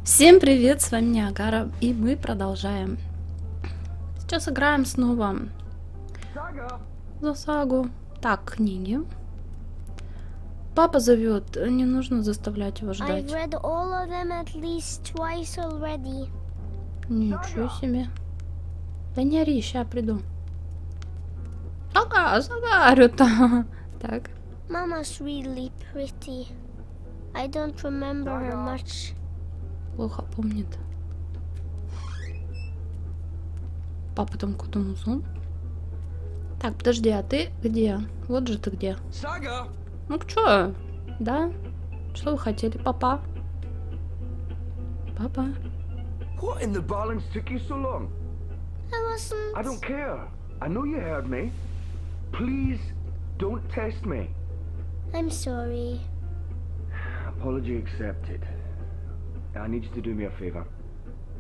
Всем привет, с вами Niagara, и мы продолжаем. Сейчас играем снова за сагу. Так, книги. Папа зовет, не нужно заставлять его ждать. Ничего себе. Да не ори, ща приду. Сага, орёт. Так. Mama's really pretty. I don't remember her much. Плохо помнит. Папа там куда-то музон. Так, подожди, а ты где? Вот же ты где. Ну чё? Да? Что вы хотели, папа? Папа? What in the balance took you so long? I wasn't. I don't care. I know you heard me. Please don't test me. I'm sorry. Apology accepted. I need you to do me a favor.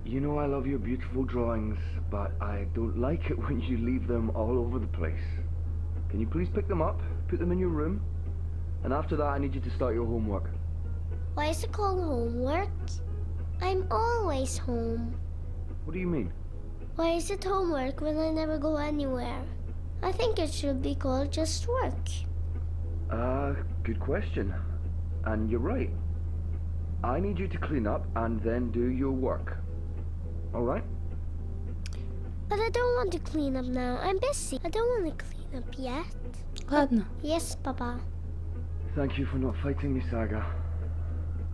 You know I love your beautiful drawings, but I don't like it when you leave them all over the place. Can you please pick them up, put them in your room? And after that I need you to start your homework. Why is it called homework? I'm always home. What do you mean? Why is it homework when I never go anywhere? I think it should be called just work. Good question. And you're right. I need you to clean up and then do your work. Alright? But I don't want to clean up now. I'm busy. I don't want to clean up yet. Ладно. Yes, Papa. Thank you for not fighting me, Saga.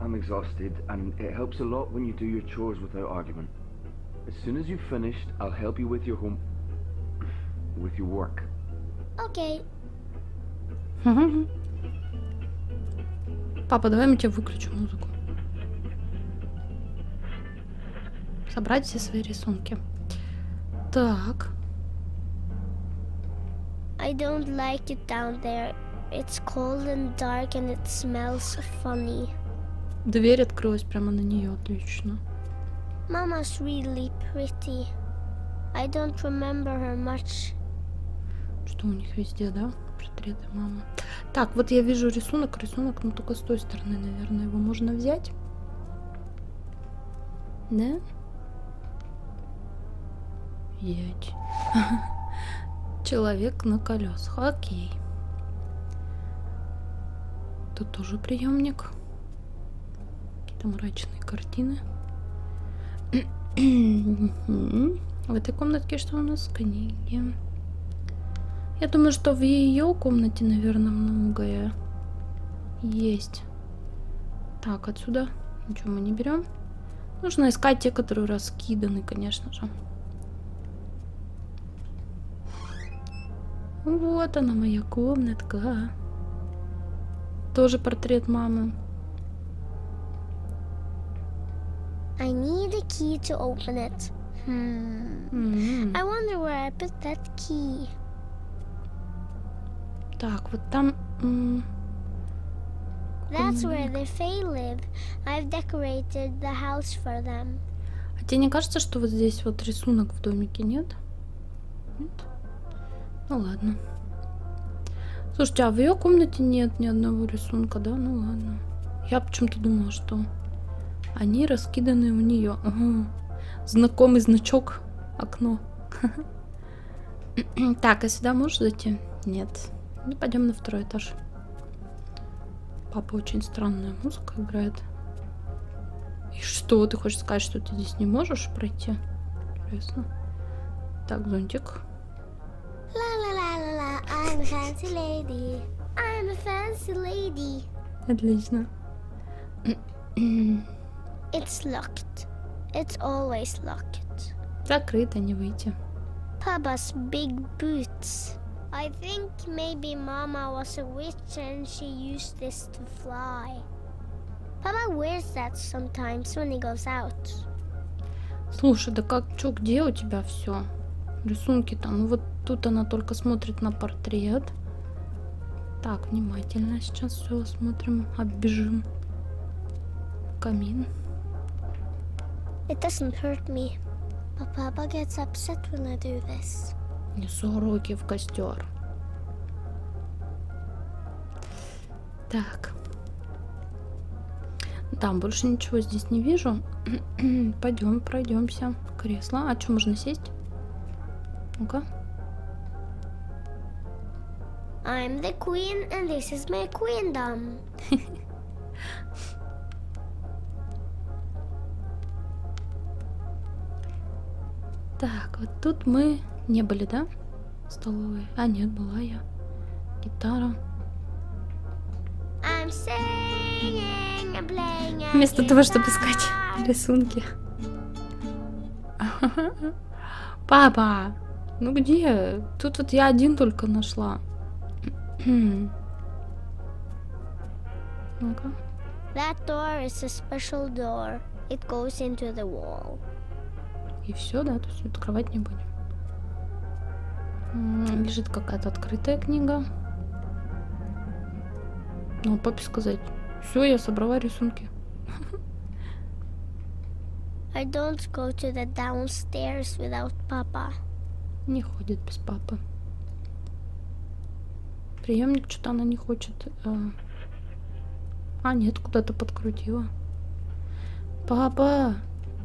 I'm exhausted, and it helps a lot when you do your chores without argument. As soon as you've finished, I'll help you with your with your work. Okay. Папа, давай мы тебе выключим музыку. Собрать все свои рисунки. Так. I don't like it down there. It's cold and dark and it smells funny. Дверь открылась прямо на нее, отлично. Mama's really pretty. I don't remember her much. Что у них везде, да? Портреты мамы. Так, вот я вижу рисунок, но только с той стороны, наверное, его можно взять. Да? Взять. Человек на колесах. Окей. Тут тоже приемник. Какие-то мрачные картины. В этой комнатке что у нас? Книги. Я думаю, что в ее комнате, наверное, многое есть. Так, отсюда ничего мы не берем. Нужно искать те, которые раскиданы, конечно же. Вот она, моя комнатка. Тоже портрет мамы. I need a key to open it. I wonder where I put that key. Так, вот там... That's where the Fae live. I've decorated the house for them. А тебе не кажется, что вот здесь вот рисунок в домике, нет? Нет? Ну ладно. Слушайте, а в ее комнате нет ни одного рисунка, да? Ну ладно. Я почему-то думала, что они раскиданы у нее. Ага. Знакомый значок. Окно. Так, а сюда можешь зайти? Нет. Ну, пойдем на второй этаж. Папа, очень странная музыка играет. И что? Ты хочешь сказать, что ты здесь не можешь пройти? Интересно. Так, зонтик. La, I'm a fancy lady. I'm a fancy lady. Отлично. It's locked. It's always locked. Закрыто, не выйти. Papa's big boots. I think maybe Mama was a witch and she used this to fly. Papa wears that sometimes when he goes out. Слушай, да как, чё, где у тебя все? Рисунки-то, ну вот тут она только смотрит на портрет. Так, внимательно сейчас все осмотрим, оббежим. Камин. It doesn't hurt me, but Papa gets upset when I do this. Несу руки в костер. Так. Там больше ничего здесь не вижу. Пойдем, пройдемся. Кресло. А что, можно сесть? Ну-ка. I'm the queen, and this is my queendom. Так, вот тут мы не были, да? В столовой. А, нет, была я. Гитара. I'm singing and playing a Вместо того, чтобы guitar. искать рисунки. Папа! Ну где? Тут вот я один только нашла. Ну-ка. That door is a special door. It goes into the wall. И все, да? То есть открывать не будем. Лежит какая-то открытая книга. Ну, папе сказать. Все, я собрала рисунки. I don't go to the downstairs without Papa. Не ходит без папы. Приемник что-то она не хочет. А, нет, куда-то подкрутила. Папа!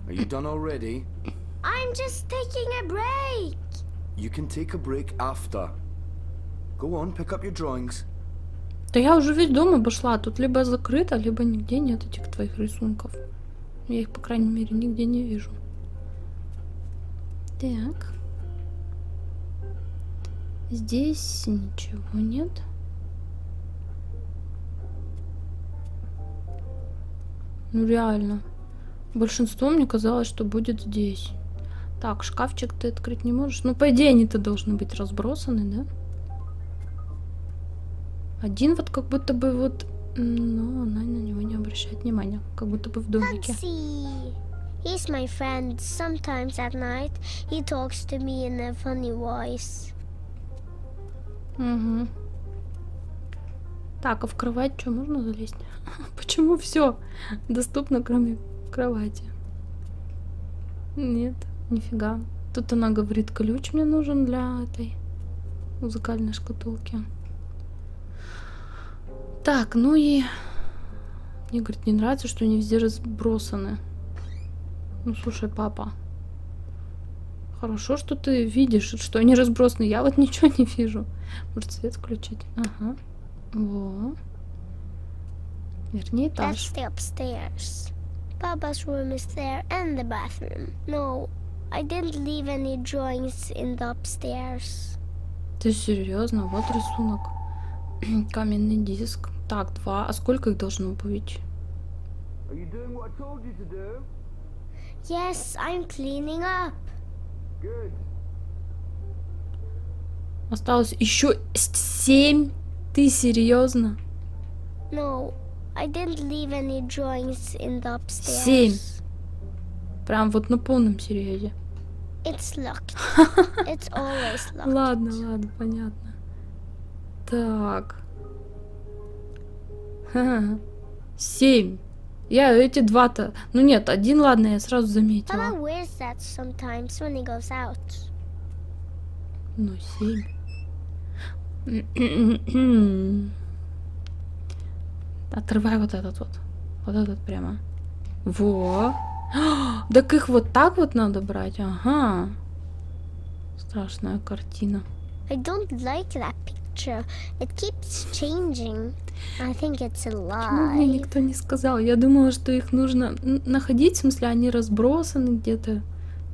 Are you done already? I'm just taking a break. You can take a break after. Go on, pick up your drawings. Да я уже весь дом обошла. Тут либо закрыто, либо нигде нет этих твоих рисунков. Я их, по крайней мере, нигде не вижу. Так. Здесь ничего нет. Ну реально. Большинство мне казалось, что будет здесь. Так, шкафчик ты открыть не можешь. Ну, по идее, они-то должны быть разбросаны, да? Один вот как будто бы вот... Но она на него не обращает внимания. Как будто бы в домике. Hansi. He's my friend. Sometimes at night he talks to me in a funny voice. Угу. Так, а в кровать что, можно залезть? Почему все доступно, кроме кровати? Нет, нифига. Тут она говорит, ключ мне нужен для этой музыкальной шкатулки. Так, ну и... Мне, говорит, не нравится, что они везде разбросаны. Ну, слушай, папа. Хорошо, что ты видишь, что они разбросаны. Я вот ничего не вижу. Может, свет включить? Ага. Во. Вернее, этаж. That's the upstairs. Papa's room is there and the bathroom. No, I didn't leave any drawings in the upstairs. Ты серьезно? Вот рисунок. Каменный диск. Так, 2. А сколько их должно быть? Are you doing what I told you to do? Yes, I'm cleaning up. Good. Осталось еще 7. Ты серьезно? No, I didn't leave any drawings in the upstairs. 7. Прям вот на полном серьезе. It's locked. It's always locked. Ладно, ладно, понятно. Так. 7. Я эти 2-то... Ну нет, 1, ладно, я сразу Papa заметила. wears that sometimes when he goes out. Ну, 7. Отрывай вот этот вот. Вот этот прямо. Во. Так их вот так вот надо брать. Ага. Страшная картина. I don't like that picture. It keeps changing. I think it's a Почему мне lie. никто не сказал? Я думала, что их нужно находить, в смысле, они разбросаны где-то.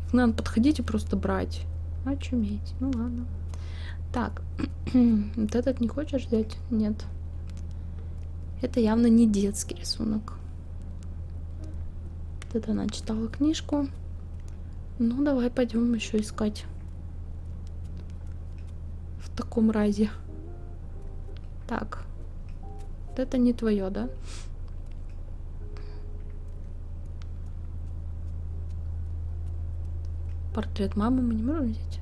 Их надо подходить и просто брать. Очуметь. Ну ладно. Так. Вот этот не хочешь взять? Нет. Это явно не детский рисунок. Вот это она читала книжку. Ну, давай пойдем еще искать. В таком разе. Так. Вот это не твое, да? Портрет мамы мы не можем взять?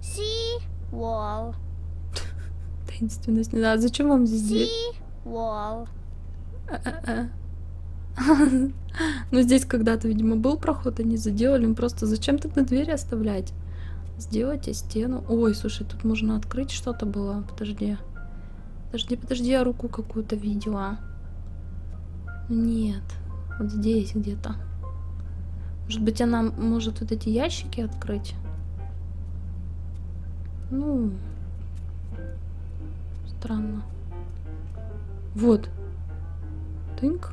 See? Wall. Таинственность не надо. Зачем вам здесь дверь? See? Wall. Ну, здесь когда-то, видимо, был проход, они заделали. Им просто зачем тогда двери оставлять? Сделайте стену. Ой, слушай, тут можно открыть что-то было. Подожди. Подожди, я руку какую-то видела. Нет, вот здесь где-то. Может быть, она может вот эти ящики открыть? Ну, странно. Вот. Тынк.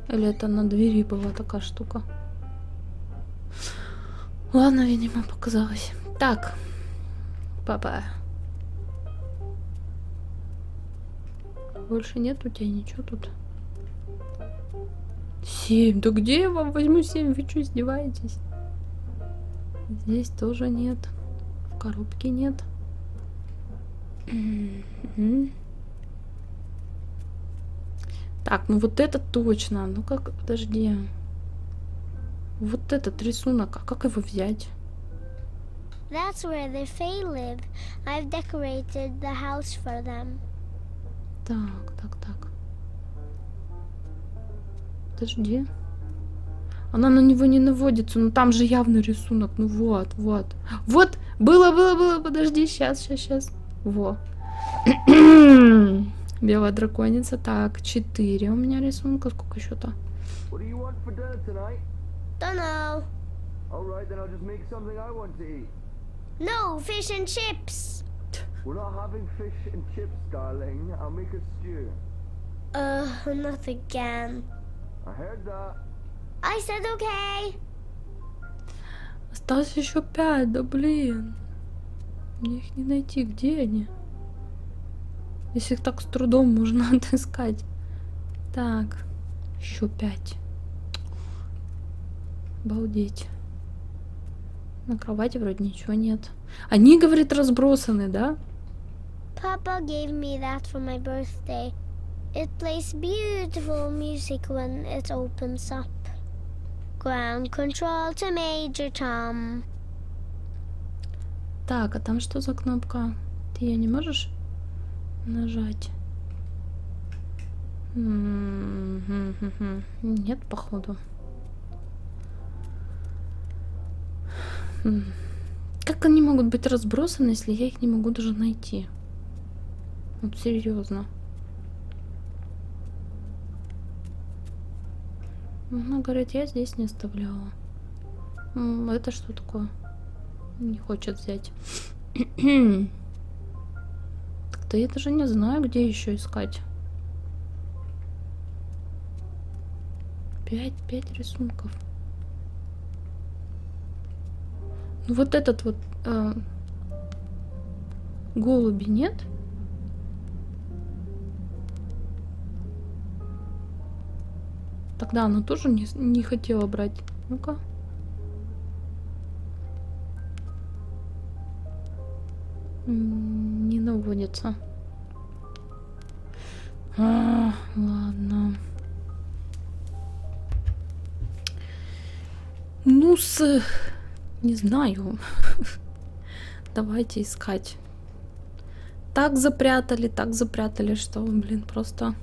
Или это на двери была такая штука? Ладно, видимо, показалось. Так. Папа. Больше нет у тебя ничего тут? 7. Да где я вам возьму 7? Вы что, издеваетесь? Здесь тоже нет. В коробке нет. Так, ну вот это точно. Ну как, подожди. Вот этот рисунок. А как его взять? That's where the Fae live. I've decorated the house for them. Так. Подожди. Она на него не наводится. Ну там же явный рисунок. Ну вот. Вот. Было. Подожди, сейчас. Во. Белая драконица. Так, 4 у меня рисунка. Сколько еще-то? Dunno. Alright, then I'll just make something I want to eat. No, fish and chips. We're not having fish and chips, darling. I'll make a stew. Not again. I heard that. I said okay. Осталось еще 5, да блин. Мне их не найти. Где они? Если их так с трудом можно отыскать. Так, еще 5. Обалдеть. На кровати вроде ничего нет. Они, говорит, разбросаны, да? Papa gave me that for my birthday. It plays beautiful music when it opens up. Ground control to Major Tom. Так, а там что за кнопка? Ты ее не можешь нажать? Нет, походу. Как они могут быть разбросаны, если я их не могу даже найти? Вот серьезно. Она говорит, я здесь не оставляла. Это что такое? Не хочет взять. Так-то я даже не знаю, где еще искать. 5 рисунков. Ну вот этот вот голуби нет? Тогда она тоже не хотела брать. Ну-ка. Не наводится. Ладно. Ну, не знаю. Давайте искать. Так запрятали, что, блин, просто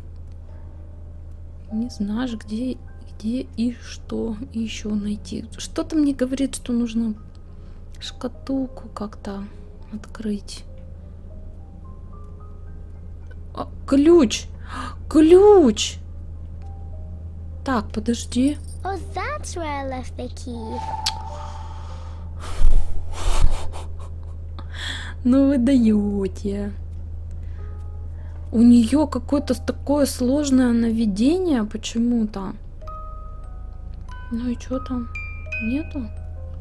не знаешь, где и что еще найти. Что-то мне говорит, что нужно шкатулку как-то открыть. Ключ! Ключ! Так, подожди. Oh, that's where I left the key. Ну вы даете. У нее какое-то такое сложное наведение почему-то. Ну и что там? Нету?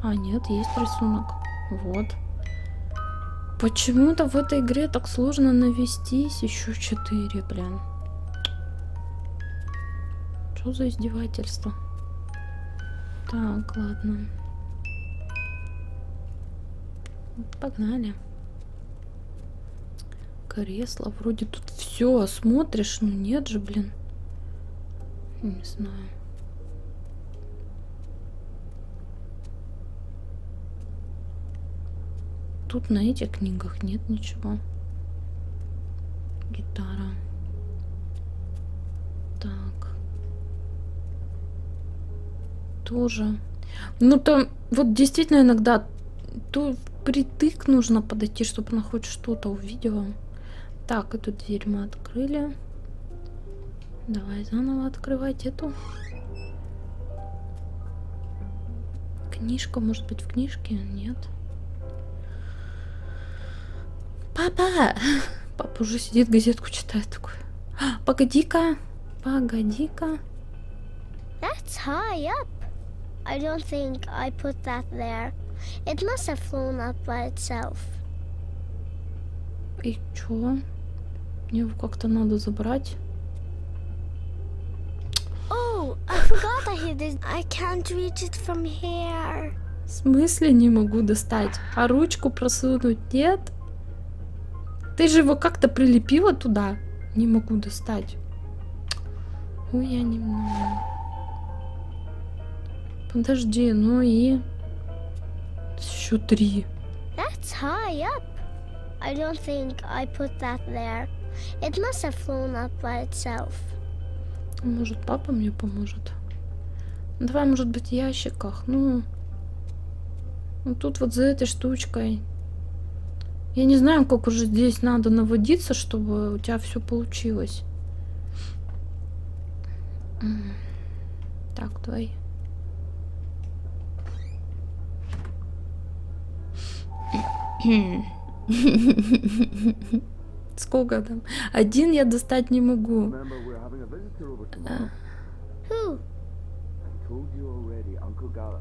А, нет, есть рисунок. Вот. Почему-то в этой игре так сложно навестись. Еще 4, блин. Что за издевательство? Так, ладно. Погнали. Кресло. Вроде тут все осмотришь, но нет же, блин. Не знаю. Тут на этих книгах нет ничего. Гитара. Так. Тоже. Ну там вот действительно иногда тут впритык нужно подойти, чтобы она хоть что-то увидела. Так, эту дверь мы открыли. Давай заново открывать эту. Книжка, может быть, в книжке? Нет. Папа! Папа уже сидит, газетку читает такой. Погоди-ка. Погоди-ка. That's high up. I don't think I put that there. It must have flown up by itself. И чё? Мне его как-то надо забрать. Oh, I forgot I hid it. I can't reach it from here. В смысле не могу достать? А ручку просунуть нет? Ты же его как-то прилепила туда. Не могу достать. Ой, я не могу. Подожди, ну и... Еще 3. That's high up. I don't think I put that there. It must have flown up by itself. Может, папа мне поможет? Давай, может быть, в ящиках. Ну, тут вот за этой штучкой. Я не знаю, как уже здесь надо наводиться, чтобы у тебя все получилось. Так, давай. Сколько там? 1 я достать не могу. Who? I told you already, Uncle Gala.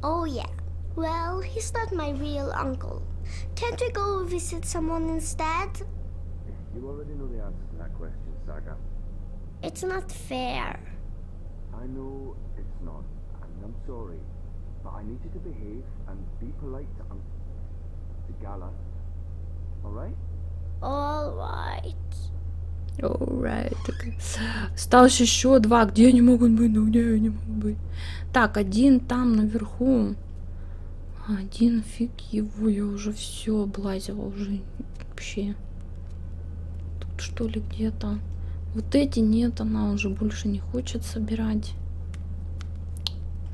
Oh, yeah. Well, he's not my real uncle. Can't we go visit someone instead? You already know the answer to that question, Saga. It's not fair. I know it's not, and I'm sorry, but I need you to behave and be polite to Gala. All right? All right. Alright. Осталось еще 2. Где они могут быть? Ну где они могут быть? Так, 1 там наверху. 1, фиг его, я уже все облазила, уже вообще. Тут что ли где-то? Вот эти нет, она уже больше не хочет собирать.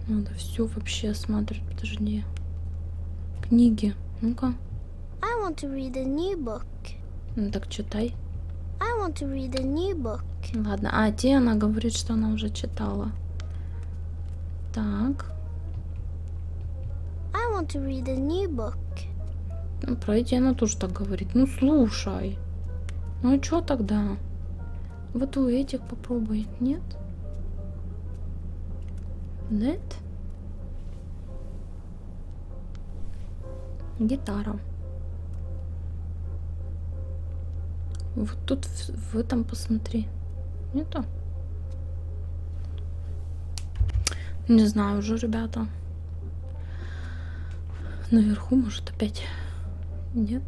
Надо все вообще осматривать. Подожди. Книги. Ну-ка. I want to read a new book. Ну так читай. I want to read a new book. Ладно. А те она говорит, что она уже читала. Так. I want to read a new book. Ну, про эти она тоже так говорит. Ну, слушай. Ну, а что тогда? Вот у этих попробуй. Нет? Нет? Гитара. Вот тут в этом посмотри. Нету? Не знаю уже, ребята. Наверху, может, опять? Нет?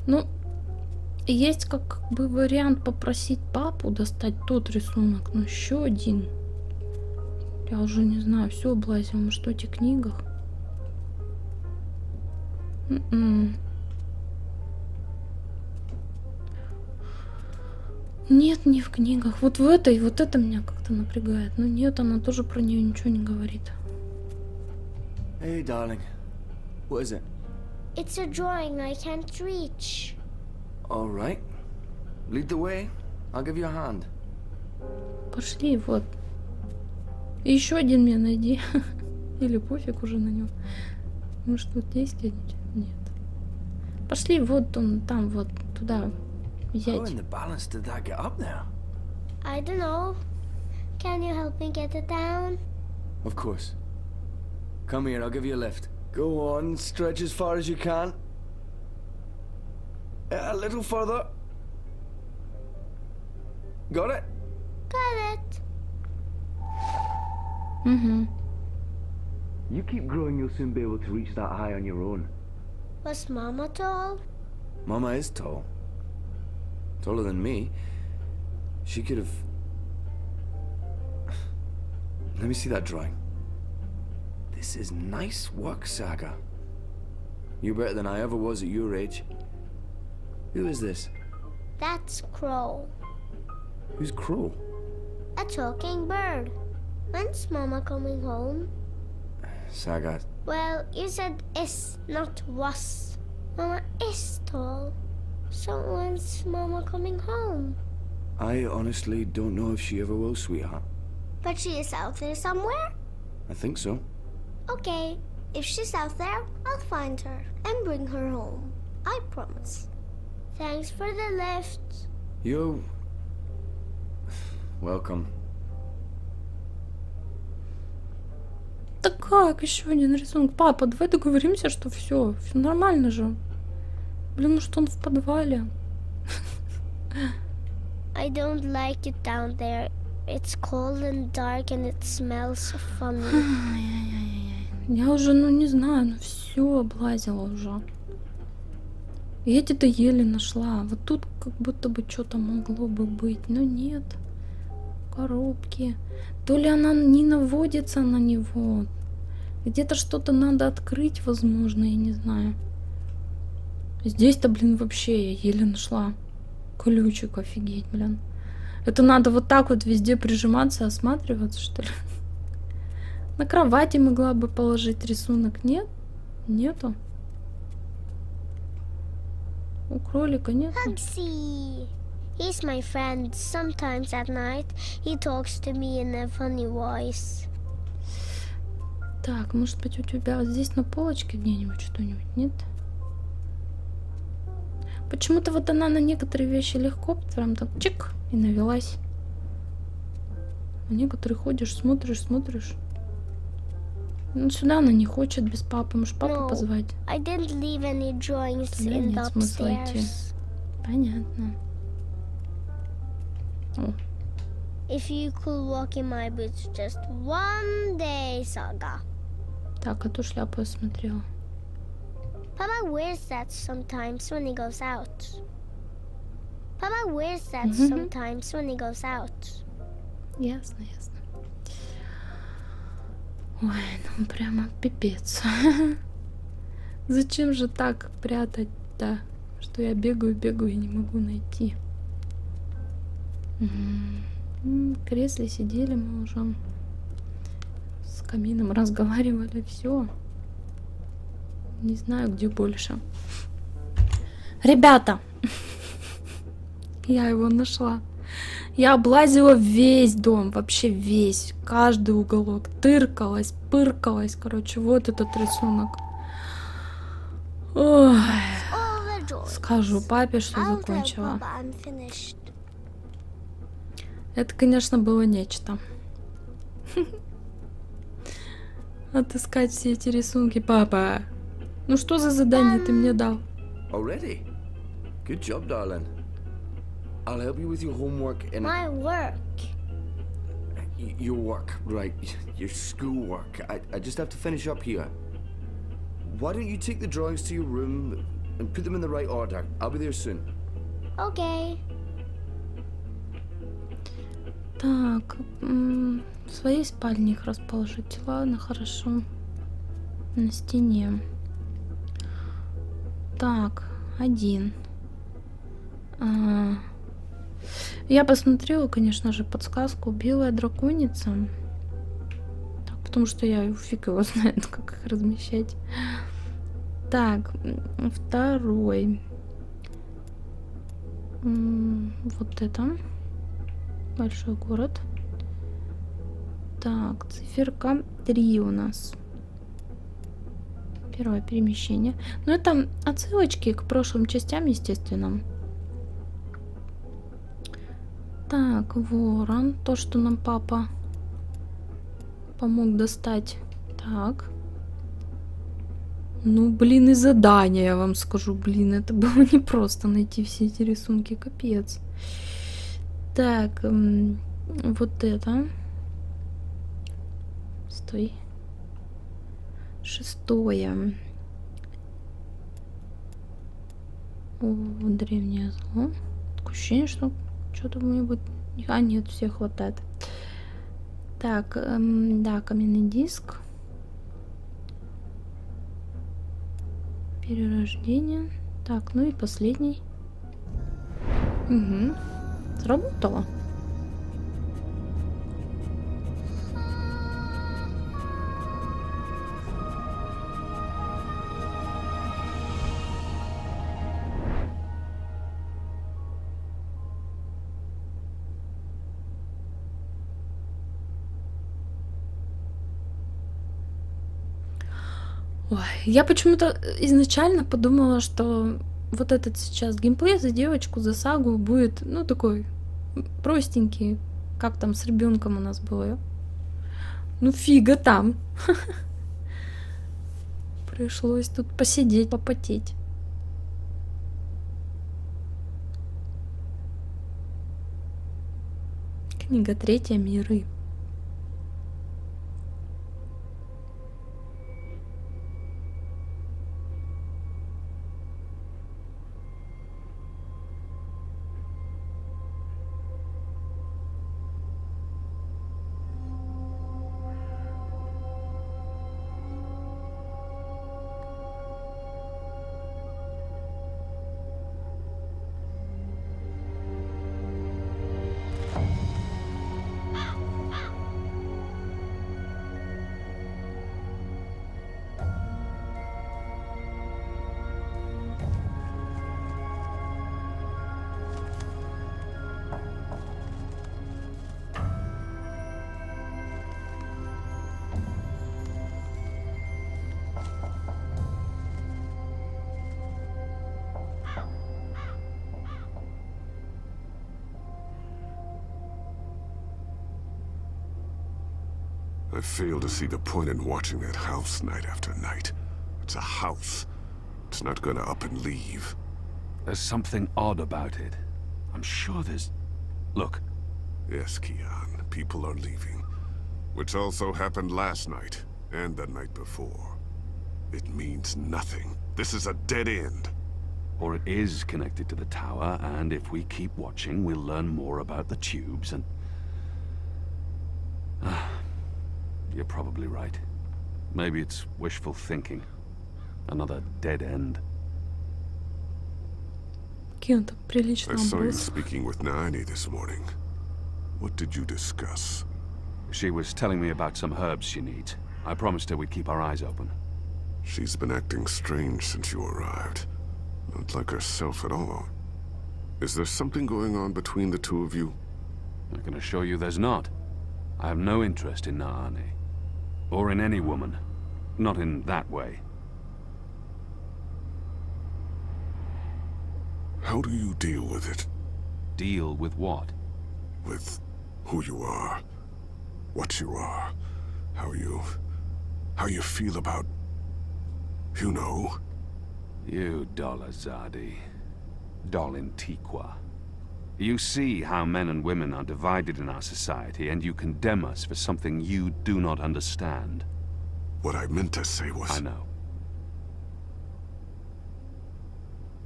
Ну, есть как бы вариант попросить папу достать тот рисунок, но еще 1. Я уже не знаю, все облазила. Может, в этих книгах? Нет, не в книгах. Вот в этой, вот это меня как-то напрягает. Но нет, она тоже про нее ничего не говорит. Hey, darling. What is it? It's a drawing I can't reach. All right. Lead the way. I'll give you a hand. Пошли, вот. И еще 1 мне найди. Или пофиг уже на него. Может, тут есть где-нибудь? Нет. Пошли, вот он, там, вот, туда. How in the balance did that get up there? I don't know. Can you help me get it down? Of course. Come here, I'll give you a lift. Go on, stretch as far as you can. A little further. Got it? Got it. You keep growing, you'll soon be able to reach that high on your own. Was Mama tall? Mama is tall. Taller than me. She could have... Let me see that drawing. This is nice work, Saga. You're better than I ever was at your age. Who is this? That's Crow. Who's Crow? A talking bird. When's Mama coming home? Saga. Well, you said is, not was. Mama is tall. So when's Mama coming home? I honestly don't know if she ever will, sweetheart. But she is out there somewhere? I think so. Okay, if she's out there, I'll find her and bring her home. I promise. Thanks for the lift. You're welcome. Да как еще один рисунок? Папа, давай договоримся, что все нормально же. Блин, ну что он в подвале? I don't like it down there. It's cold and dark and it smells funny. Я уже, ну не знаю, ну все облазила уже. И эти-то еле нашла. Вот тут как будто бы что-то могло бы быть, но нет. Коробки. То ли она не наводится на него. Где-то что-то надо открыть, возможно, я не знаю. Здесь-то, блин, вообще я еле нашла. Ключик, офигеть, блин. Это надо вот так вот везде прижиматься, осматриваться, что ли? На кровати могла бы положить рисунок. Нет? Нету. У кролика нет. Hugsy! He's my friend. Sometimes at night he talks to me in a funny voice. Так, может быть, у тебя вот здесь на полочке где-нибудь что-нибудь, нет? Почему-то вот она на некоторые вещи легко прям так чик и навелась. А некоторые ходишь, смотришь. Ну сюда она не хочет без папы, может папу позвать? I didn't leave any drawings Да, in нет the смысла идти. upstairs. Понятно. О. If you could walk in my boots just one day, Saga. Так, а ту шляпу я смотрела. Papa wears that sometimes when he goes out. Papa wears that sometimes when he goes out. Ясно. Ой, ну прямо пипец. Зачем же так прятать-то, что я бегаю и не могу найти? В кресле сидели мы уже, с камином разговаривали, все. Не знаю, где больше. Ребята, я его нашла. Я облазила весь дом, вообще весь, каждый уголок, тыркалась, пыркалась, короче, вот этот рисунок. Ой. Скажу папе, что закончила. Это, конечно, было нечто. Отыскать все эти рисунки, папа. Ну что за задание ты мне дал? Already? Good job, darling. I'll help you with your homework and My work. your work, right? Your schoolwork. I just have to finish up here. Why don't you take the drawings to your room and put them in the right order? I'll be there soon. Okay. Так, в своей спальне их расположить. Ладно, хорошо. На стене. Так, один. Я посмотрела, конечно же, подсказку. Белая драконица. Так, потому что я фиг его знает, как их размещать. Так, второй. Вот это. Большой город. Так, циферка 3 у нас. Первое перемещение. Ну, это отсылочки к прошлым частям, естественно. Так, ворон. То, что нам папа помог достать. Так. Ну, блин, и задание, я вам скажу. Блин, это было непросто найти все эти рисунки. Капец. Так, вот это. Стой. Шестое. О, древнее зло. Такое ощущение, что что-то мне будет... А, нет, все хватает. Так, да, каменный диск. Перерождение. Так, ну и последний. Угу. Сработало. Ой, я почему-то изначально подумала, что вот этот сейчас геймплей за девочку, за сагу будет, ну, такой простенький, как там с ребенком у нас было. Ну, фига там. Пришлось тут посидеть, попотеть. Книга 3. Миры. I fail to see the point in watching that house night after night. It's a house. It's not gonna up and leave. There's something odd about it. I'm sure there's... Look. Yes, Keon. People are leaving. Which also happened last night, and the night before. It means nothing. This is a dead end. Or it is connected to the tower, and if we keep watching, we'll learn more about the tubes and... You're probably right. Maybe it's wishful thinking. Another dead end. I saw you speaking with Naani this morning. What did you discuss? She was telling me about some herbs she needs. I promised her we'd keep our eyes open. She's been acting strange since you arrived. Not like herself at all. Is there something going on between the two of you? I can assure you there's not. I have no interest in Naani. Or in any woman. Not in that way. How do you deal with it? Deal with what? With who you are. What you are. How you feel about... You know? You doll Azadi. Doll Antiqua. You see how men and women are divided in our society, and you condemn us for something you do not understand. What I meant to say was... I know.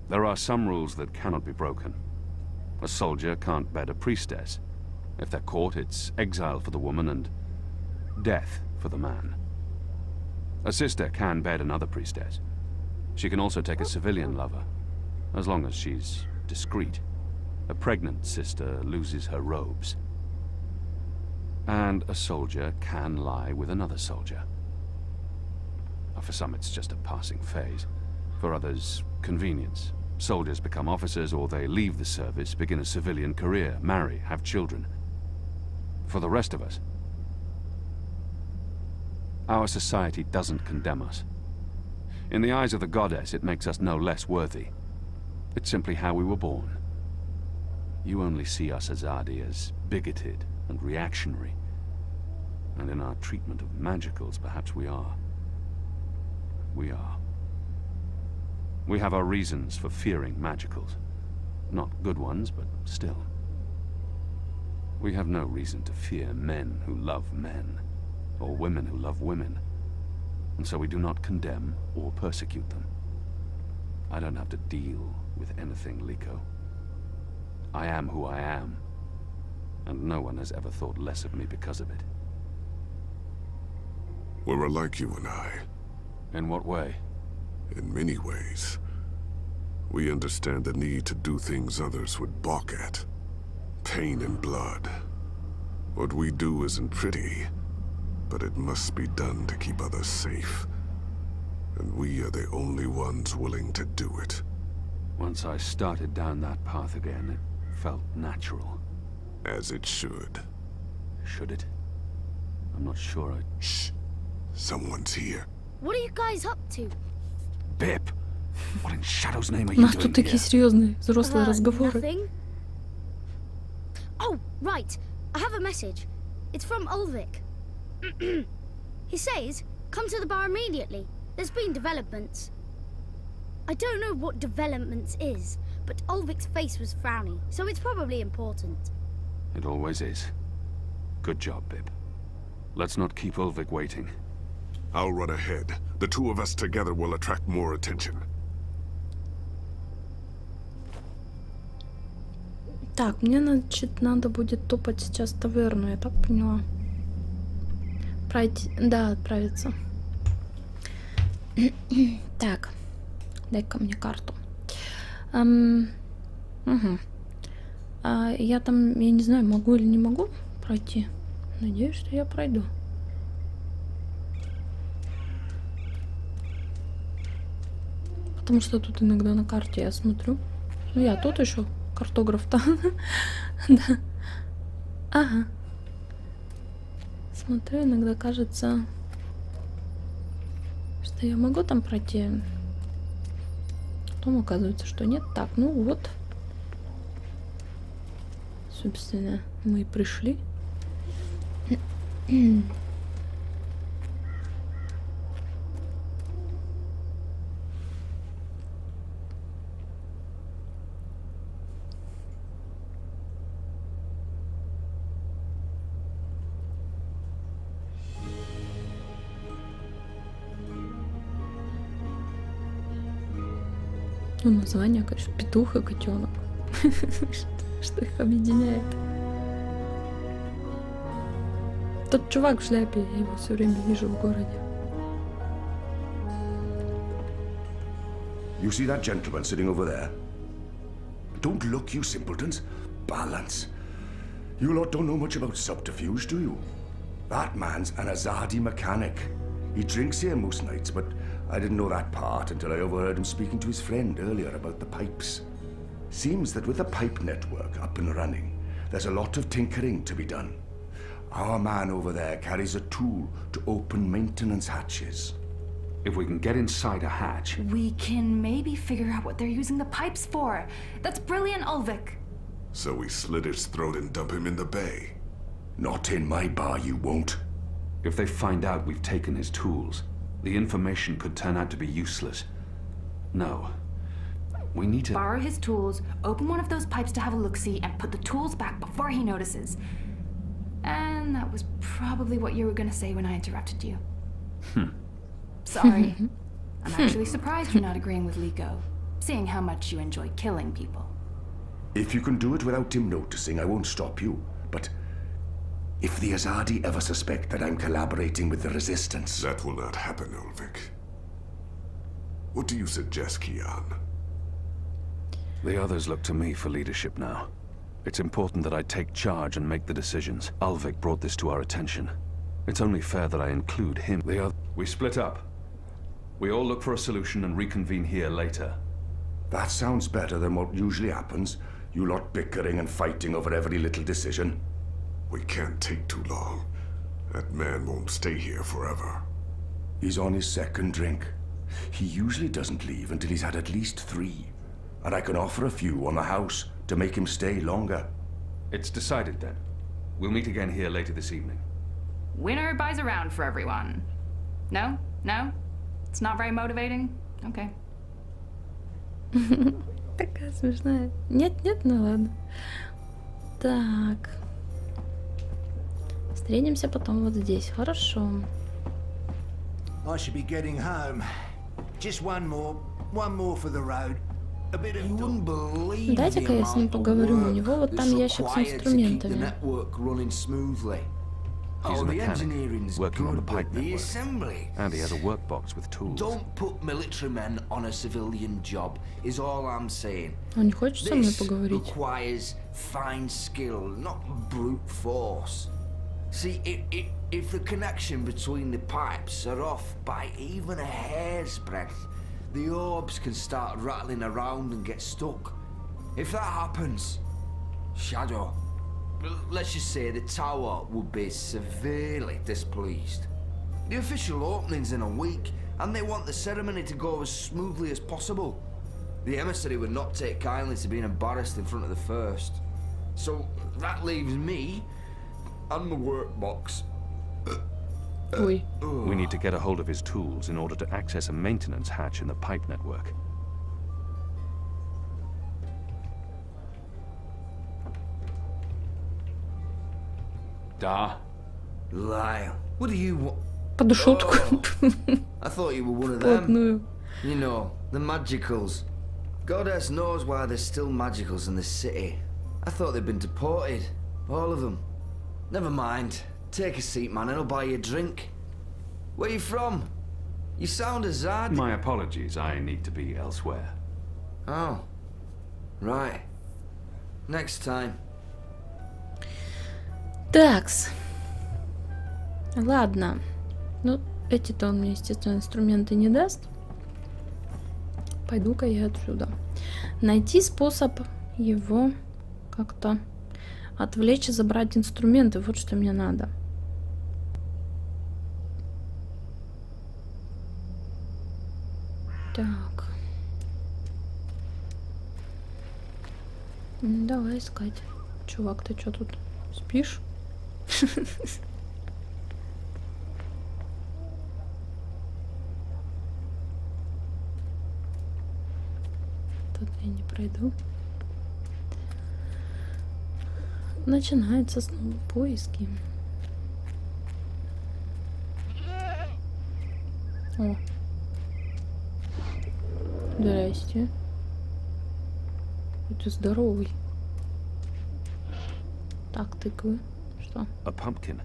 There are some rules that cannot be broken. A soldier can't bed a priestess. If they're caught, it's exile for the woman and death for the man. A sister can bed another priestess. She can also take a civilian lover, as long as she's discreet. A pregnant sister loses her robes. And a soldier can lie with another soldier. For some, it's just a passing phase. For others, convenience. Soldiers become officers, or they leave the service, begin a civilian career, marry, have children. For the rest of us, our society doesn't condemn us. In the eyes of the goddess, it makes us no less worthy. It's simply how we were born. You only see us Azadi as bigoted and reactionary. And in our treatment of magicals, perhaps we are. We are. We have our reasons for fearing magicals. Not good ones, but still. We have no reason to fear men who love men, or women who love women. And so we do not condemn or persecute them. I don't have to deal with anything, Liko. I am who I am, and no one has ever thought less of me because of it. We're alike, you and I. In what way? In many ways. We understand the need to do things others would balk at. Pain and blood. What we do isn't pretty, but it must be done to keep others safe. And we are the only ones willing to do it. Once I started down that path again, it felt natural. As it should. Should it? I'm not sure I... Shh. Someone's here. What are you guys up to? Bip! What in Shadow's name are У you нас doing тут такие here? серьезные взрослые разговоры. Nothing. Oh, right. I have a message. It's from Ulvik. He says, come to the bar immediately. There's been developments. I don't know what developments is, but Ulvik's face was frowny, so it's probably important. It always is. Good job, Bip. Let's not keep Ulvik waiting. I'll run ahead. The two of us together will attract more attention. Так, мне, значит, надо будет топать сейчас в таверну, я так поняла. Пройти... Да, отправиться. Так. Дай-ка мне карту. Угу. Я там, я не знаю, могу или не могу пройти. Надеюсь, что я пройду. Потому что тут иногда на карте я смотрю. Ну, я тут еще картограф-то. Да. Ага. Смотрю, иногда кажется, что я могу там пройти. Потом оказывается, что нет. Так, ну вот. Собственно, мы и пришли. Ну, название, конечно, петух и котенок. Что их объединяет? Тот чувак в шляпе, я его все время вижу в городе. You see that gentleman sitting over there? Don't look, you simpletons. Balance. You lot don't know much about subterfuge, do you? That man's an Azadi mechanic. He drinks here most nights, but I didn't know that part until I overheard him speaking to his friend earlier about the pipes. Seems that with the pipe network up and running, there's a lot of tinkering to be done. Our man over there carries a tool to open maintenance hatches. If we can get inside a hatch... We can maybe figure out what they're using the pipes for. That's brilliant, Ulvik. So we slit his throat and dump him in the bay. Not in my bar, you won't. If they find out we've taken his tools, the information could turn out to be useless. No. We need to... Borrow his tools, open one of those pipes to have a look-see, and put the tools back before he notices. And that was probably what you were gonna say when I interrupted you. Sorry. I'm actually surprised you're not agreeing with Liko, seeing how much you enjoy killing people. If you can do it without him noticing, I won't stop you. But if the Azadi ever suspect that I'm collaborating with the Resistance... That will not happen, Ulvik. What do you suggest, Kian? The others look to me for leadership now. It's important that I take charge and make the decisions. Ulvik brought this to our attention. It's only fair that I include him. We split up. We all look for a solution and reconvene here later. That sounds better than what usually happens. You lot bickering and fighting over every little decision. We can't take too long. That man won't stay here forever. He's on his second drink. He usually doesn't leave until he's had at least 3. And I can offer a few on the house to make him stay longer. It's decided then. We'll meet again here later this evening. Winner buys around for everyone. No? No? It's not very motivating? Okay. Такая смешная. Нет, нет, ну ладно. Так. Встретимся потом вот здесь. Хорошо. I should be getting home. Just one more for the road. A bit of... Дайте-ка я с ним поговорю. У него вот там ящик с инструментами. He's a mechanic, working on the pipe network. And he has a workbox with tools. Don't put military men on a civilian job, is all I'm saying. Он не хочет со мной This поговорить. requires fine skill, not brute force. See, if the connection between the pipes are off by even a hair's breadth, the orbs can start rattling around and get stuck. If that happens, Shadow, let's just say the tower would be severely displeased. The official opening's in a week, and they want the ceremony to go as smoothly as possible. The emissary would not take kindly to being embarrassed in front of the first. So that leaves me and my workbox. We need to get a hold of his tools in order to access a maintenance hatch in the pipe network. Da. Lyle, what do you want? Под шутку. I thought you were one of them. You know, the magicals. Goddess knows why there's still magicals in the city. I thought they'd been deported. All of them. Never mind. Take a seat, man, and I'll buy you a drink. Where you from? You sound Azad. My apologies, I need to be elsewhere. Oh. Right. Next time. Такс. Ладно. Ну, эти-то он мне, естественно, инструменты не даст. Пойду-ка я отсюда. Найти способ его как-то отвлечь и забрать инструменты. Вот что мне надо. Так. Давай искать. Чувак, ты что тут спишь? Тут я не пройду. Начинаются снова поиски. О. Здрасте. Ты здоровый. Так, тыквы. Что? A pumpkin.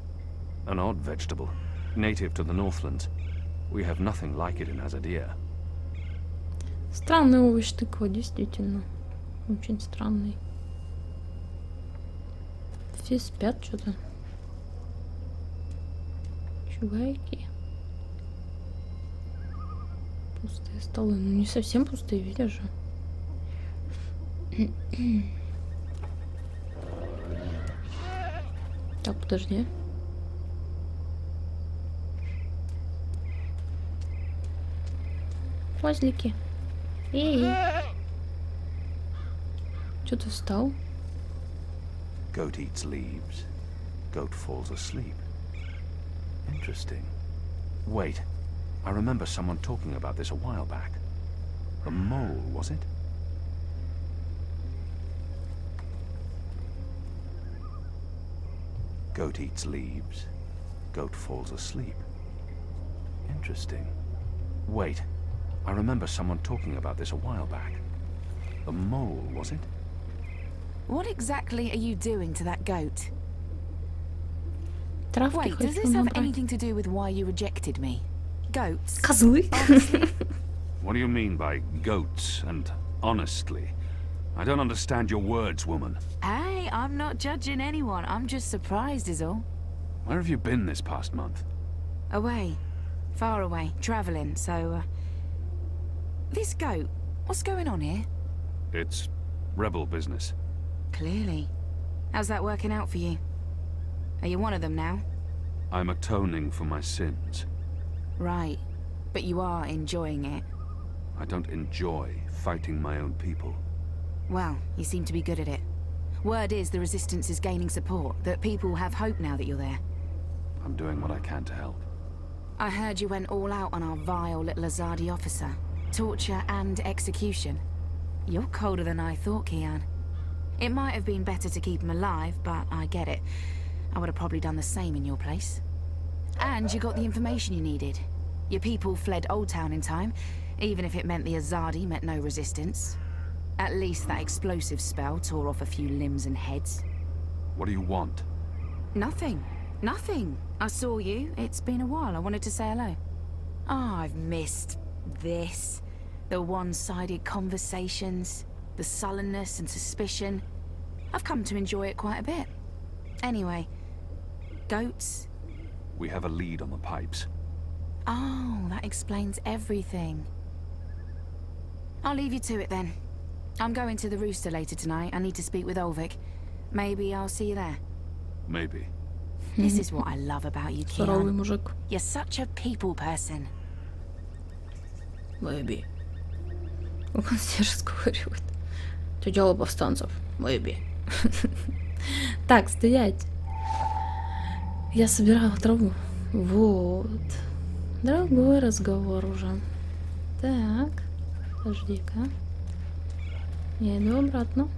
An odd vegetable. Native to the Northlands. We have nothing like it in Azadia. Странный овощ тыква, действительно. Очень странный. Все спят что-то. Чуваки. Пустые столы. Ну не совсем пустые, видишь же. Так, подожди. Козлики. Эй. Чё ты встал? Goat eats leaves. Goat falls asleep. Interesting. Wait. I remember someone talking about this a while back. The mole, was it? Goat eats leaves. Goat falls asleep. Interesting. Wait. I remember someone talking about this a while back. The mole, was it? What exactly are you doing to that goat? Травки Wait, does хочу this have набрать. anything to do with why you rejected me? Goats? Козлы. What do you mean by goats and honestly? I don't understand your words, woman. Hey, I'm not judging anyone. I'm just surprised is all. Where have you been this past month? Away. Far away. Travelling, so... This goat, what's going on here? It's rebel business. Clearly. How's that working out for you? Are you one of them now? I'm atoning for my sins. Right. But you are enjoying it. I don't enjoy fighting my own people. Well, you seem to be good at it. Word is the Resistance is gaining support, that people have hope now that you're there. I'm doing what I can to help. I heard you went all out on our vile little Azadi officer. Torture and execution. You're colder than I thought, Kian. It might have been better to keep him alive, but I get it. I would have probably done the same in your place. And you got the information you needed. Your people fled Old Town in time, even if it meant the Azadi met no resistance. At least that explosive spell tore off a few limbs and heads. What do you want? Nothing. Nothing. I saw you. It's been a while. I wanted to say hello. Oh, I've missed this. The one-sided conversations, the sullenness and suspicion. I've come to enjoy it quite a bit. Anyway, goats? We have a lead on the pipes. Oh, that explains everything. I'll leave you to it then. I'm going to the Rooster later tonight. I need to speak with Ulvik. Maybe I'll see you there. Maybe. This is what I love about you, Суровый Kian. мужик. You're such a people person. Мэйби. Консьерж разговаривает. Что дело повстанцев? Мэйби. Так, стоять. Я собирала траву. Вот. Другой разговор уже. Так. Подожди-ка. Я иду обратно.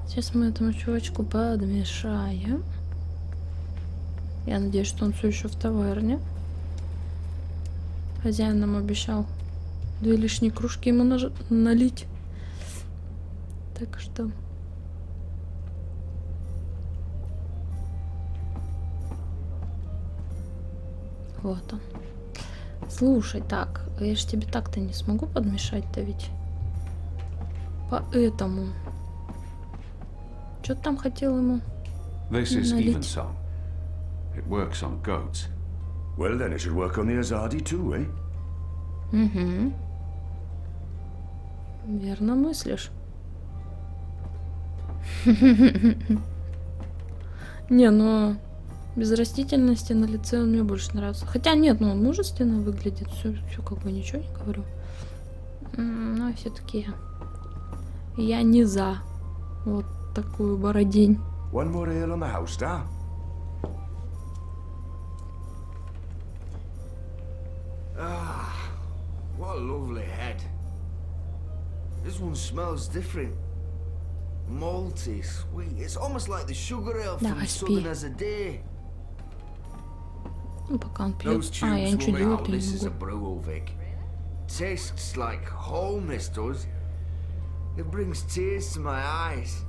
Сейчас мы этому чувачку подмешаем. Я надеюсь, что он все еще в таверне. Хозяин нам обещал 2 лишние кружки ему налить. Так что... Вот он. Слушай, так, я же тебе так-то не смогу подмешать-то ведь. Поэтому... Что ты там хотел ему налить? It works on goats. Well, then it should work on the Azadi too, eh? Угу. Верно мыслишь. Не, но без растительности на лице он мне больше нравится. Хотя нет, ну он мужественно выглядит. Все как бы ничего не говорю. Но все-таки я не за вот такую бородень. One more ale on the house, da? Ah, what a lovely head. This one smells different. Malty, sweet. It's almost like the sugar ale from Southern Azadeh. Ну, пока он пьет. Я ничего делать This is не a могу. brew, Vic. Tastes like home, this does. It brings tears to my eyes.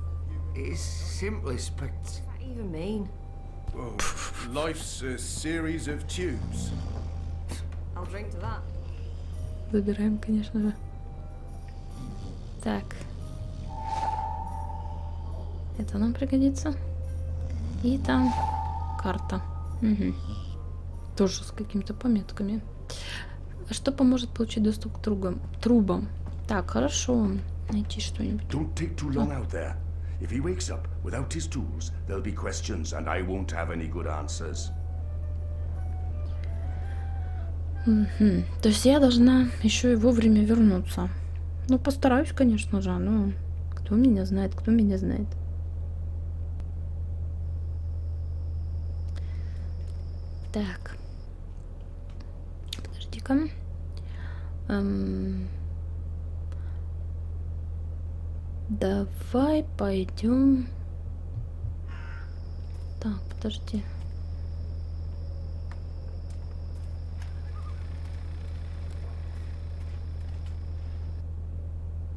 It's simply spectacular. What does that even mean? Well, life's a series of tubes. I'll drink to that. Забираем, конечно же. Так. Это нам пригодится. И там карта. Угу. Тоже с какими-то пометками. Что поможет получить доступ к трубам? Так, хорошо. Найти что-нибудь. Don't take too long out there. If he wakes up without his tools, there'll be questions, and I won't have any good answers. Угу. То есть я должна еще и вовремя вернуться. Ну, постараюсь, конечно же. Ну, кто меня знает, кто меня знает. Так. Подожди-ка. Давай пойдем. Так, подожди.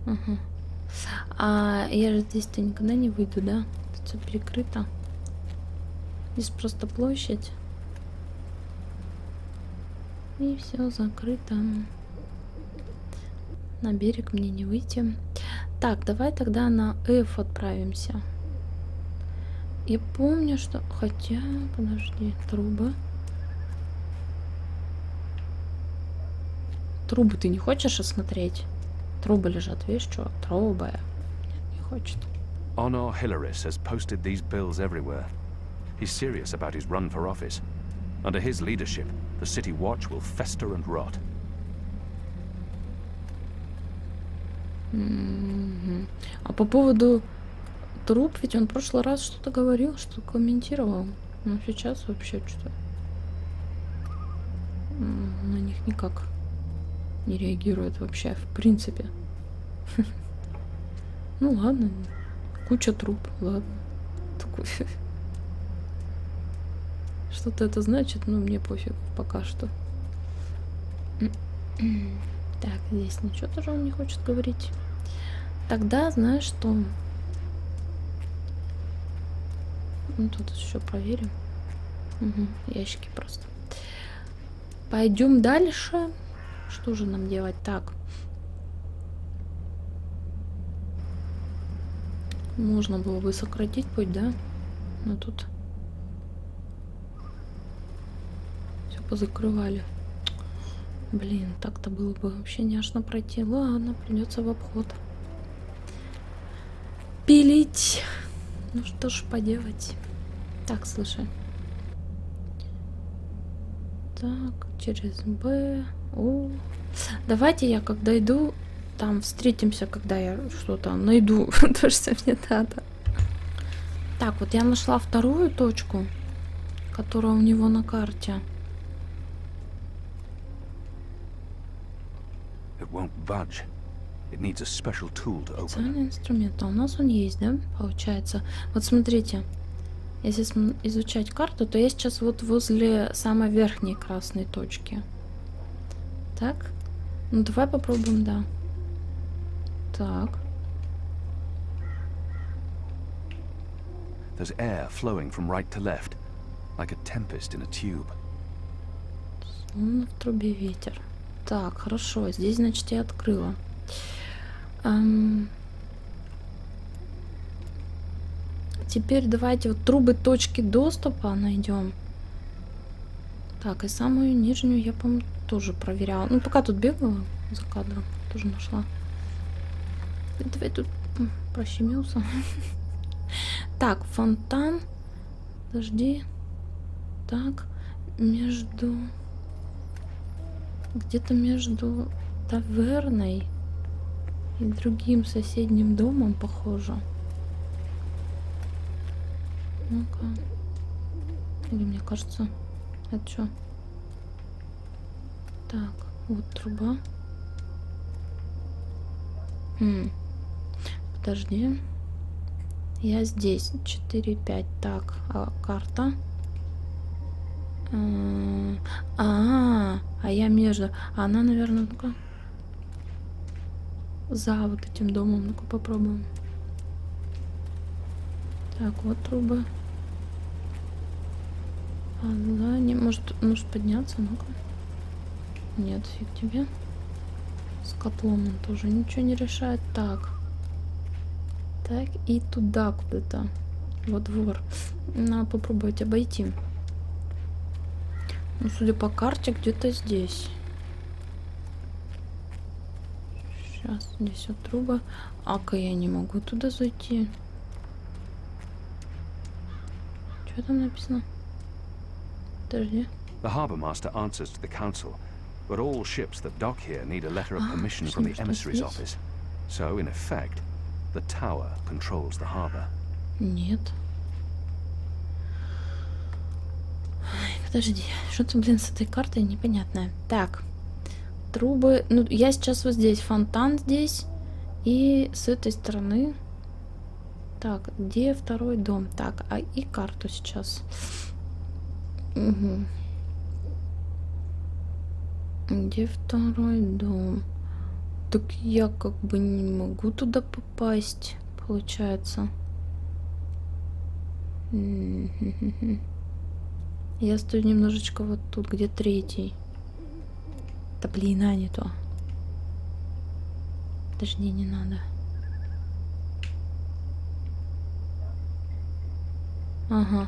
Ага. А я же здесь-то никогда не выйду, да? Тут все перекрыто. Здесь просто площадь. И все закрыто. На берег мне не выйти. Так, давай тогда на F отправимся. Я помню, что... Хотя... Подожди. Трубы. Трубы ты не хочешь осмотреть? Трубы лежат, видишь, что? Трубы. Нет, не хочет. Honor Hilaris has posted these bills everywhere. He's serious about his run for office. Under his leadership, the city watch will fester and rot. А по поводу труб, ведь он в прошлый раз что-то говорил, что комментировал. Но сейчас вообще что-то на них никак не реагирует вообще, в принципе. Ну ладно, куча труб, ладно. Что-то это значит, но мне пофиг пока что. Так, здесь ничего тоже он не хочет говорить. Тогда, знаешь что? Ну, тут еще проверим. Угу, ящики просто. Пойдем дальше. Что же нам делать? Так. Можно было бы сократить путь, да? Но тут все позакрывали. Блин, так-то было бы вообще няшно пройти. Ладно, придется в обход. Пилить. Ну что ж поделать. Так, слушай. Так, через Б. О. Давайте я, когда иду, там встретимся, когда я что-то найду. То, что мне надо. Так, вот я нашла вторую точку, которая у него на карте. Специальный инструмент. А у нас он есть, да? Получается. Вот смотрите. Если изучать карту, то я сейчас вот возле самой верхней красной точки. Так. Ну, давай попробуем, да. Так. There's air flowing from right to left, like a tempest in a tube. Словно в трубе ветер. Так, хорошо. Здесь, значит, я открыла. Теперь давайте вот трубы точки доступа найдем. Так, и самую нижнюю я, по-моему, тоже проверяла. Ну, пока тут бегала за кадром, тоже нашла. Давай тут прощемился. Так, фонтан. Подожди. Так, между... Где-то между таверной и другим соседним домом, похоже. Ну-ка. Или мне кажется... Это что? Так, вот труба. Подожди. Я здесь. 4-5. Так, а карта? А я между... Она, наверное, ну-ка. За вот этим домом. Ну-ка попробуем. Так, вот трубы. А, да, не может подняться, ну-ка. Нет, фиг тебе. С котлом он тоже ничего не решает. Так. Так, и туда куда-то. Во двор. Надо попробовать обойти. Ну, судя по карте, где-то здесь. Сейчас, здесь вот труба. Ака, я не могу туда зайти. Что там написано? Подожди. The harbour master answers to the council, but all ships that dock here need a letter of permission from the emissary's office. So, in effect, the tower controls the harbour. Нет. Ой, подожди, что-то, блин, с этой картой непонятное. Так, трубы. Ну, я сейчас вот здесь, фонтан здесь. И с этой стороны. Так, где второй дом? Так, а и карту сейчас. Угу. Где второй дом? Так я как бы не могу туда попасть, получается. Я стою немножечко вот тут, где третий. Да блин, а не то. Подожди, не надо. Ага.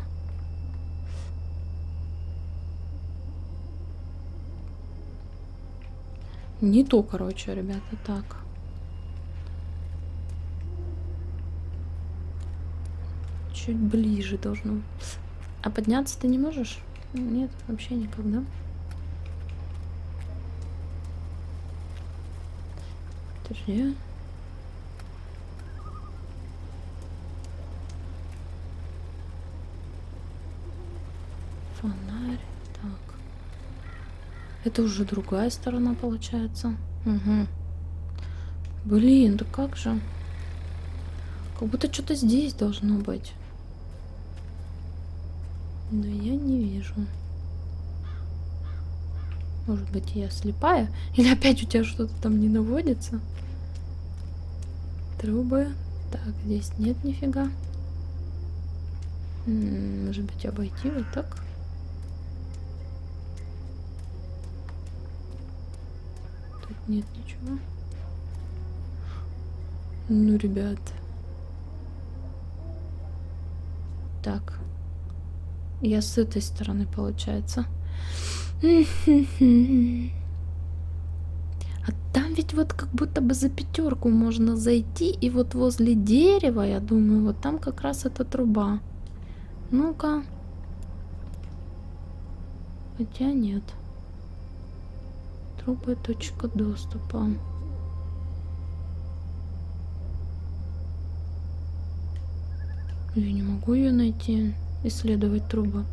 Не то, короче, ребята, так. Чуть ближе должно. А подняться ты не можешь? Нет, вообще никак, да? Подожди. Фонарь. Так. Это уже другая сторона получается. Угу. Блин, да как же? Как будто что-то здесь должно быть. Но я не вижу. Может быть, я слепая? Или опять у тебя что-то там не наводится? Трубы. Так, здесь нет нифига. Может быть, обойти вот так? Тут нет ничего. Ну, ребят. Так. Я с этой стороны, получается. А там ведь вот как будто бы за пятерку можно зайти. И вот возле дерева, я думаю, вот там как раз эта труба. Ну-ка. Хотя нет. Трубы, точка доступа. Я не могу ее найти. Исследовать трубы.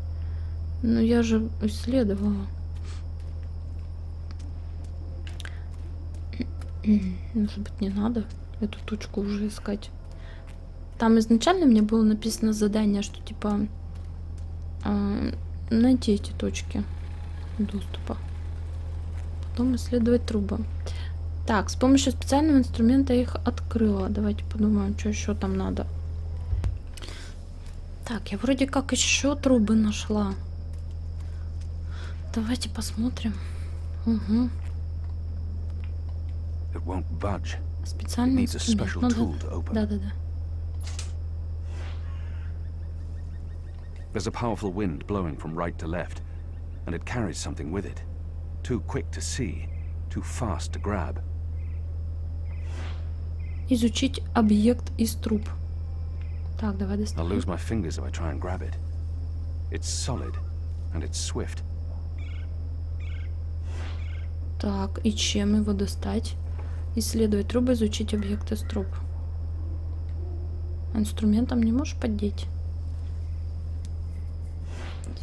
Но я же исследовала. Может быть, не надо эту точку уже искать. Там изначально мне было написано задание, что типа найти эти точки доступа. Потом исследовать трубы. Так, с помощью специального инструмента я их открыла. Давайте подумаем, что еще там надо. Так, я вроде как еще трубы нашла. Давайте посмотрим. Угу. Специальный инструмент. Ну, да. There's a powerful wind blowing from right to left, and it carries something with it. Too quick to see, too fast to grab. Изучить объект из труб. Так, давай достанем. I'll lose my fingers if I try and grab it. It's solid, and it's swift. Так, и чем его достать? Исследовать трубы, изучить объект из труб. Инструментом не можешь поддеть?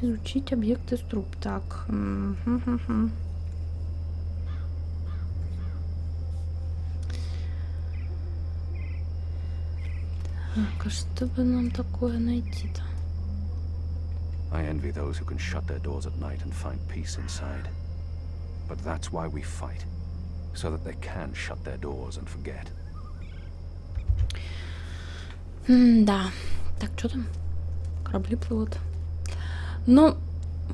Изучить объект из труб. Так. Так, а что бы нам такое найти-то? I envy those who can shut their doors at night and find peace inside. But that's why we fight, so that they can shut their doors and forget. Да. Так, что там? Корабли плывут. Но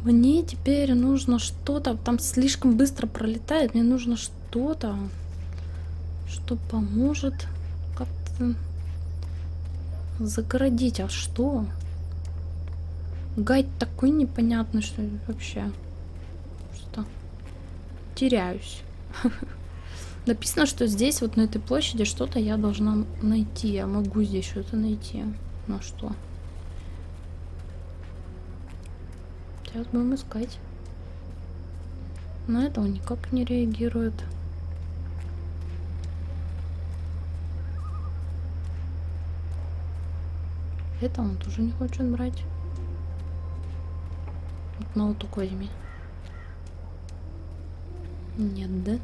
мне теперь нужно что-то. Там слишком быстро пролетает. Мне нужно что-то, что поможет как-то загородить. А что? Гайд такой непонятный, что вообще что теряюсь. Написано, что здесь вот на этой площади что-то я должна найти. Я могу здесь что-то найти. Ну что? Сейчас будем искать. На это он никак не реагирует. Это он тоже не хочет брать. Вот молоток возьми. Нет, да?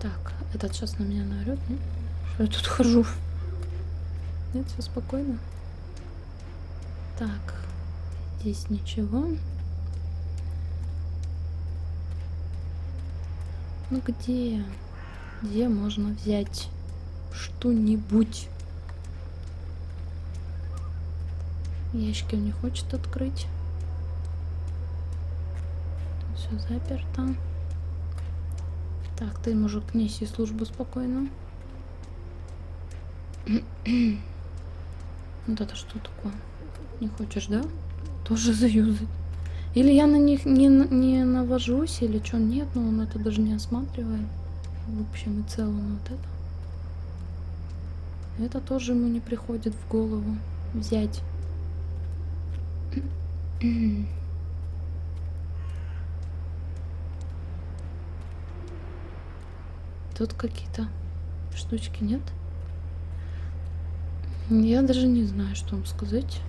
Так, этот сейчас на меня наорет, нет? Что я тут хожу? Нет, все спокойно. Так, здесь ничего. Ну где? Где можно взять что-нибудь? Ящики он не хочет открыть. Тут все заперто. Так, ты, мужик, неси службу спокойно. Вот это что такое? Не хочешь, да? Тоже заюзать. Или я на них не навожусь, или что? Нет, но он это даже не осматривает. В общем и целом вот это. Это тоже ему не приходит в голову взять. Тут какие-то штучки, нет? Я даже не знаю, что вам сказать.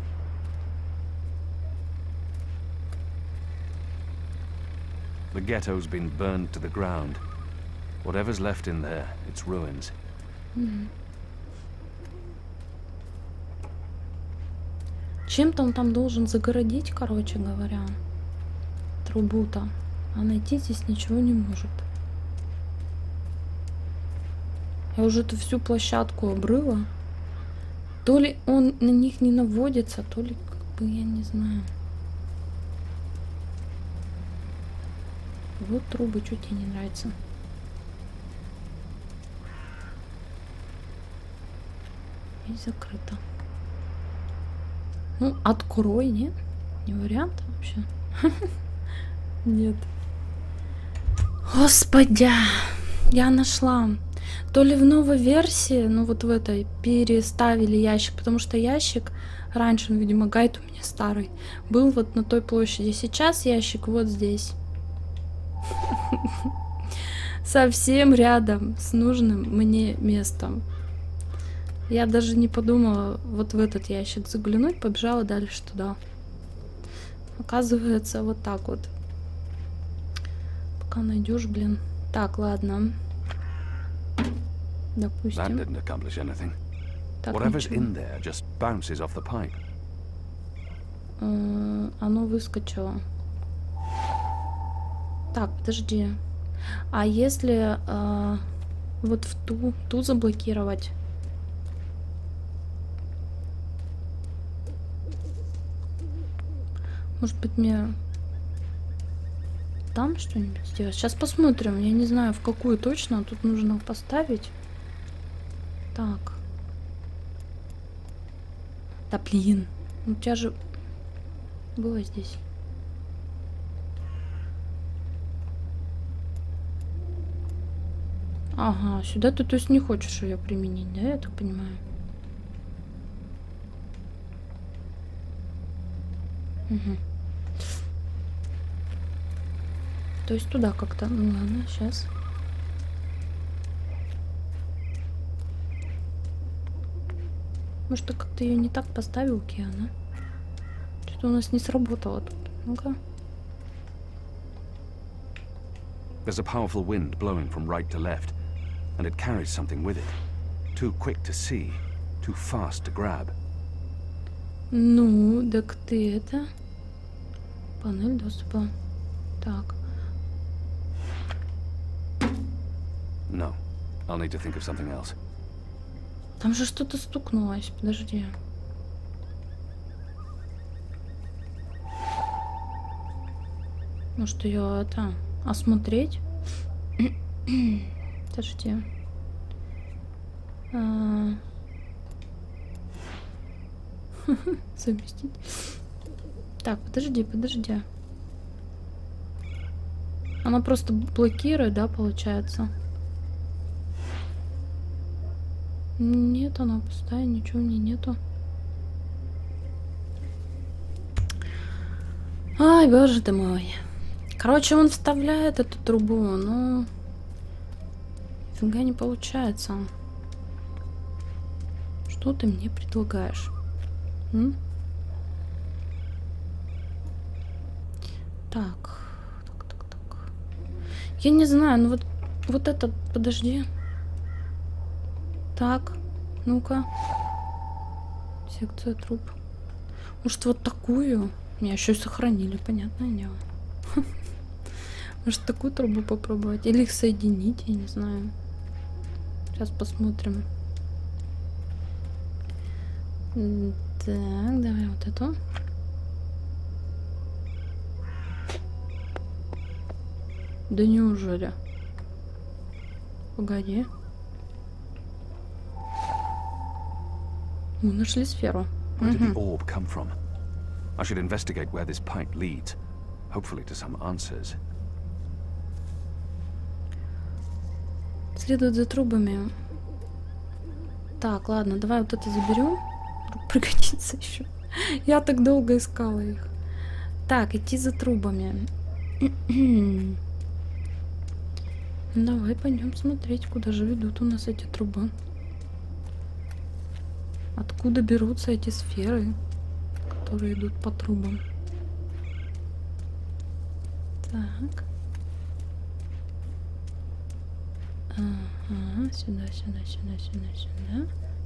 The ghetto's been burned to the ground. Whatever's left in there, it's ruins. Чем-то он там должен загородить, короче говоря, трубу-то. А найти здесь ничего не может. Я уже эту всю площадку обрыла. То ли он на них не наводится, то ли как бы я не знаю. Вот трубы, что тебе не нравится? И закрыто. Ну, открой, нет? Не вариант вообще? Нет. Господи, я нашла. То ли в новой версии, ну вот в этой, переставили ящик, потому что ящик раньше, видимо, гайд у меня старый. Был вот на той площади. Сейчас ящик вот здесь. Совсем рядом с нужным мне местом. Я даже не подумала вот в этот ящик заглянуть, побежала дальше туда. Оказывается, вот так вот. Пока найдешь, блин. Так, ладно. Допустим. Так, оно выскочило. Так, подожди. А если вот в ту заблокировать? Может быть, мне там что-нибудь сделать? Сейчас посмотрим. Я не знаю, в какую точно. Тут нужно поставить. Так. Да блин. У тебя же было здесь. Ага, сюда ты, то есть, не хочешь ее применить, да, я так понимаю? Угу. То есть туда как-то. Ну ладно, сейчас. Может, ты как-то ее не так поставил, Киана? Что-то у нас не сработало тут. Ну-ка. There's a powerful wind blowing from right to left, and it carries something with it. Too quick to see, too fast to grab. Ну, так ты это... Панель доступа. Так. No, I'll need to think of something else. Там же что-то стукнулось. Подожди. Может, ее это осмотреть? Подожди. Совместить. Так, подожди. Она просто блокирует, да, получается? Нет, она пустая, ничего в ней нету. Ай, боже ты мой. Короче, он вставляет эту трубу, но... Нифига не получается. Что ты мне предлагаешь? М? Так. Я не знаю, ну вот это, подожди. Так, ну-ка. Секция труб. Может, вот такую? Меня еще и сохранили, понятное дело. Может, такую трубу попробовать? Или их соединить, я не знаю. Сейчас посмотрим. Так, давай вот эту. Да неужели? Погоди. Мы нашли сферу. Where did the orb come from? I should investigate where this pipe leads. Hopefully to some answers. Следует за трубами. Так, ладно, давай вот это заберем. Пригодится еще. Я так долго искала их. Так, идти за трубами. Давай пойдем смотреть, куда же ведут у нас эти трубы. Откуда берутся эти сферы, которые идут по трубам. Так. Ага, сюда.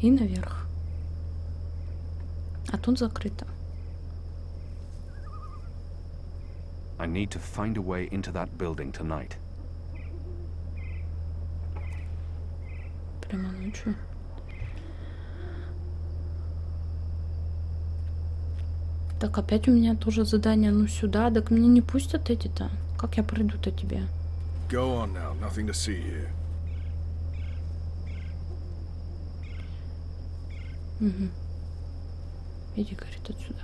И наверх. А тут закрыто. I need to find a way into that building tonight. Прямо ночью. Так, опять у меня тоже задание. Ну сюда, так меня не пустят эти-то. Как я пройду-то тебе? Go on now, nothing to see here. Угу. Иди, говорит, отсюда.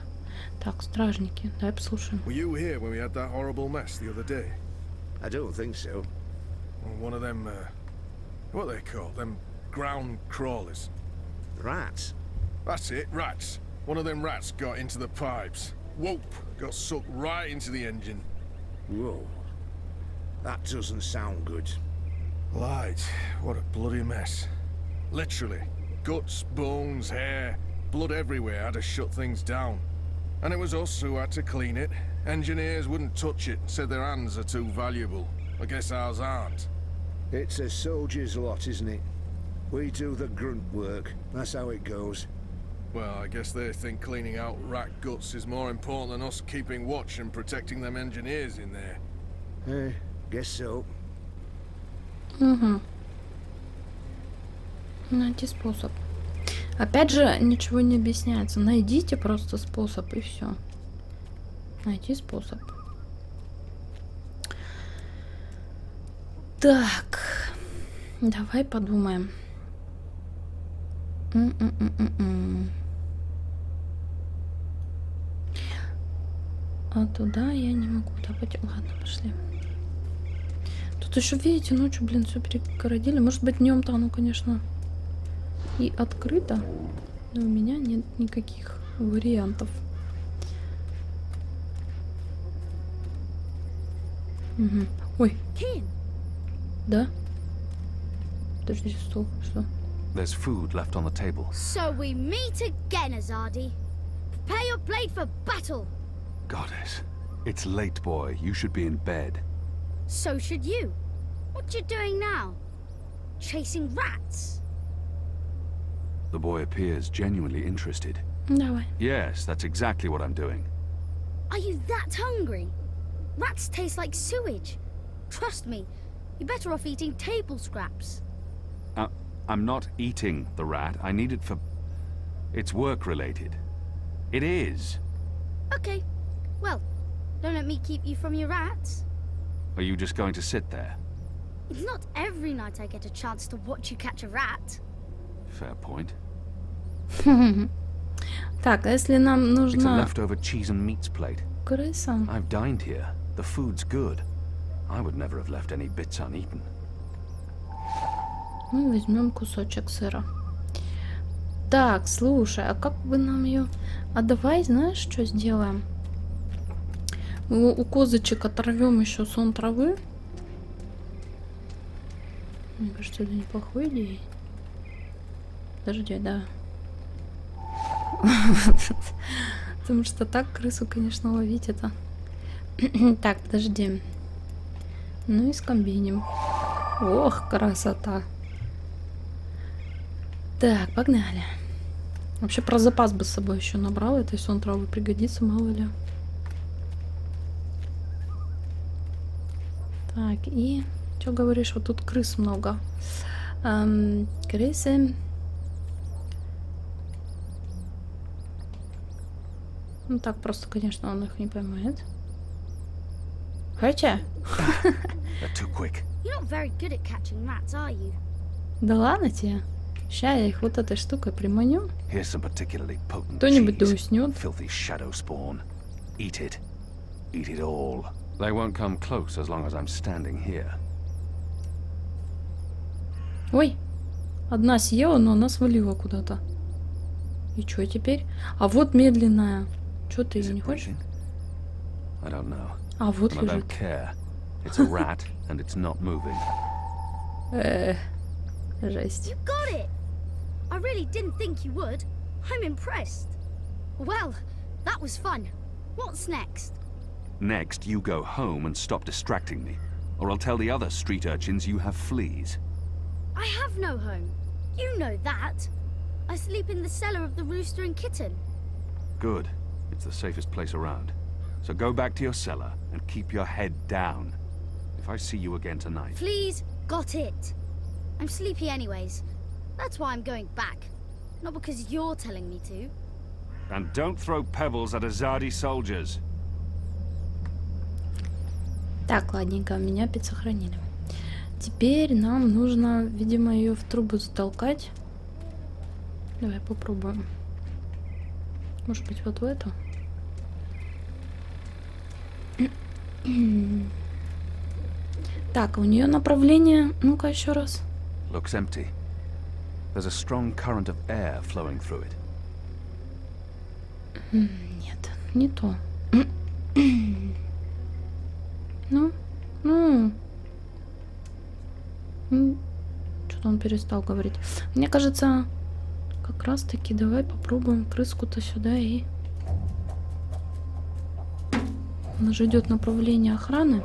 Так, стражники, давай послушаем. Were you here when we had that horrible mess the other day? I don't think so. Well, one of them, what are they called? Them ground crawlers. Rats? That's it, rats. One of them rats got into the pipes. Whoop! Got sucked right into the engine. Whoa. That doesn't sound good. Light, what a bloody mess. Literally. Guts, bones, hair, blood everywhere. Had to shut things down. And it was us who had to clean it. Engineers wouldn't touch it, said their hands are too valuable. I guess ours aren't. It's a soldier's lot, isn't it? We do the grunt work. That's how it goes. Well, I guess they think cleaning out rat guts is more important than us keeping watch and protecting them engineers in there. Guess so. Угу. Найти способ. Опять же, ничего не объясняется. Найдите просто способ и все. Найти способ. Так. Давай подумаем. А туда я не могу. Давайте. Ладно, пошли. Тут еще, видите, ночью, блин, все перегородили. Может быть, днем-то оно, конечно, и открыто. Но у меня нет никаких вариантов. Угу. Ой. Да? Подожди, что? There's food left on the table. So we meet again, Azadi. Prepare your blade for battle. Goddess, it's late, boy. You should be in bed. So should you. What you doing now? Chasing rats? The boy appears genuinely interested. Давай. Yes, that's exactly what I'm doing. Are you that hungry? Rats taste like sewage. Trust me, you're better off eating table scraps. I'm not eating the rat. I need it for... It's work-related. It is. Okay. Well, don't let me keep you from your rats. Are you just going to sit there? It's not every night I get a chance to watch you catch a rat. Fair point. Так, а если нам It's a нужна leftover cheese and meats plate. крыса? I've dined here. The food's good. I would never have left any bits uneaten. Мы возьмем кусочек сыра. Так, слушай, а как бы нам ее... А давай, знаешь, что сделаем? Мы у козочек оторвем еще сон травы. Мне кажется, это неплохой идеей. Подожди, да. Потому что так крысу, конечно, ловить это. Так, подожди. Ну и скомбиним. Ох, красота. Так, погнали. Вообще про запас бы с собой еще набрал. Это если он травы пригодится, мало ли. Так, и... Что говоришь? Вот тут крыс много. Крысы... Ну так просто, конечно, он их не поймает. Хотя... Да ладно тебе. Ща я их вот этой штукой приманю. Кто-нибудь да уснет. Ой, одна съела, но она свалила куда-то. И что теперь? А вот медленная. Что ты ее не хочешь? А вот лежит. Жесть. I really didn't think you would. I'm impressed. Well, that was fun. What's next? Next, you go home and stop distracting me, or I'll tell the other street urchins you have fleas. I have no home. You know that. I sleep in the cellar of the Rooster and Kitten. Good. It's the safest place around. So go back to your cellar and keep your head down. If I see you again tonight... Please, got it. I'm sleepy anyways. That's why I'm going back. Not because you're telling me to. And don't throw pebbles at Azadi soldiers. Так, ладненько, меня опять сохранили. Теперь нам нужно, видимо, ее в трубу затолкать. Давай попробуем. Может быть, вот в эту? Так, у нее направление... Ну-ка, еще раз. Looks empty. There's a strong current of air flowing through it. Нет, не то. Ну. Что-то он перестал говорить. Мне кажется, как раз таки давай попробуем крыску-то сюда и... Она же идет направление охраны.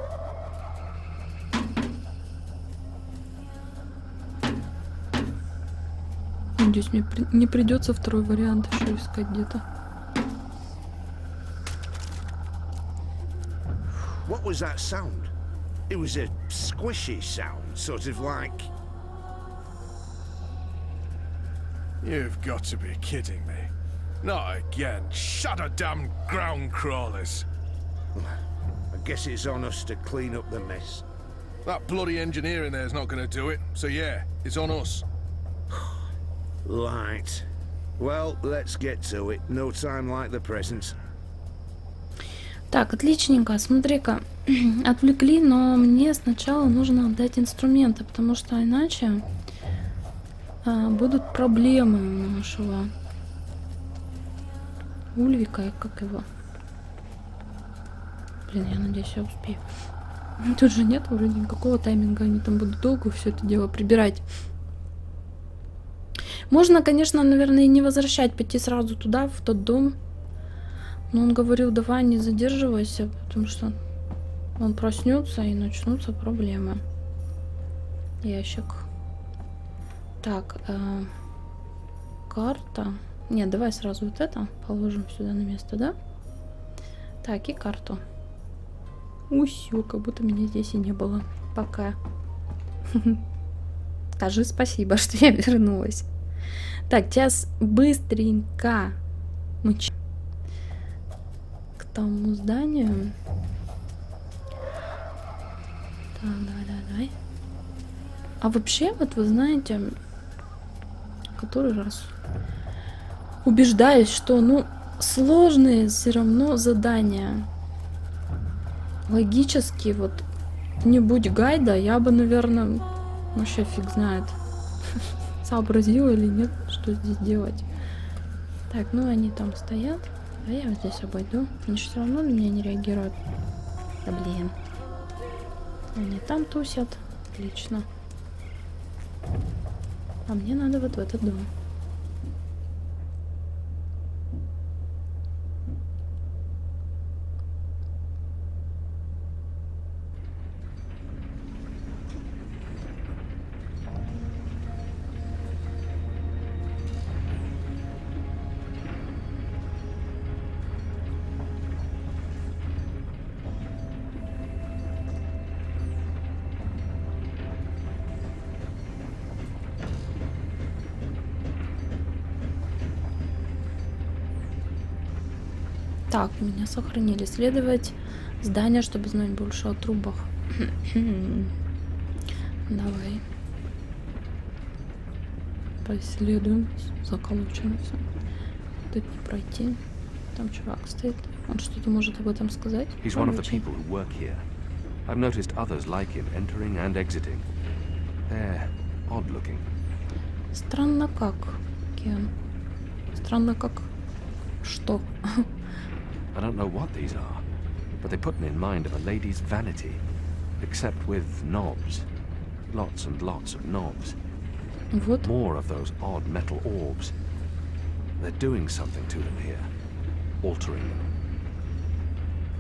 Надеюсь, мне не придется второй вариант еще искать где-то. What was that sound? It was a squishy sound, sort of like... You've got to be kidding me. Not again. Shut a damn ground crawlers. I guess it's on us to clean up the mess. That bloody engineer in there's not going to do it. So yeah, it's on us. Right. Well, let's get to it. No time like the present. Так, отличненько. Смотри-ка, отвлекли, но мне сначала нужно отдать инструменты, потому что иначе будут проблемы у нашего Ульвика, как его. Блин, я надеюсь, я успею. Тут же нет вроде никакого тайминга, они там будут долго все это дело прибирать. Можно, конечно, наверное, и не возвращать, пойти сразу туда, в тот дом. Но он говорил, давай не задерживайся, потому что он проснется и начнутся проблемы. Ящик. Так, карта. Нет, давай сразу вот это положим сюда на место, да? Так, и карту. Усё, как будто меня здесь и не было. Пока. Скажи спасибо, что я вернулась. Так, сейчас быстренько мы к тому зданию. Так, давай. А вообще, вот вы знаете, который раз убеждаюсь, что, ну, сложные все равно задания. Логически, вот, не будь гайда, я бы, наверное, вообще фиг знает, сообразила или нет, что здесь делать. Так, ну они там стоят, а я вот здесь обойду. Они же все равно на меня не реагируют. Да блин. Они там тусят. Отлично. А мне надо вот в этот дом. Так, меня сохранили. Следовать здание, чтобы знать больше о трубах. Давай. Поисследуем. Заколочено все. Тут не пройти. Там чувак стоит. Он что-то может об этом сказать? He's one of the people who work here. I've noticed others like him entering and exiting. They're odd looking. Странно как, Кен. Странно как что? I don't know what these are, but they put me in mind of a lady's vanity, except with knobs. Lots and lots of knobs. Вот. More of those odd metal orbs. They're doing something to them here, altering them.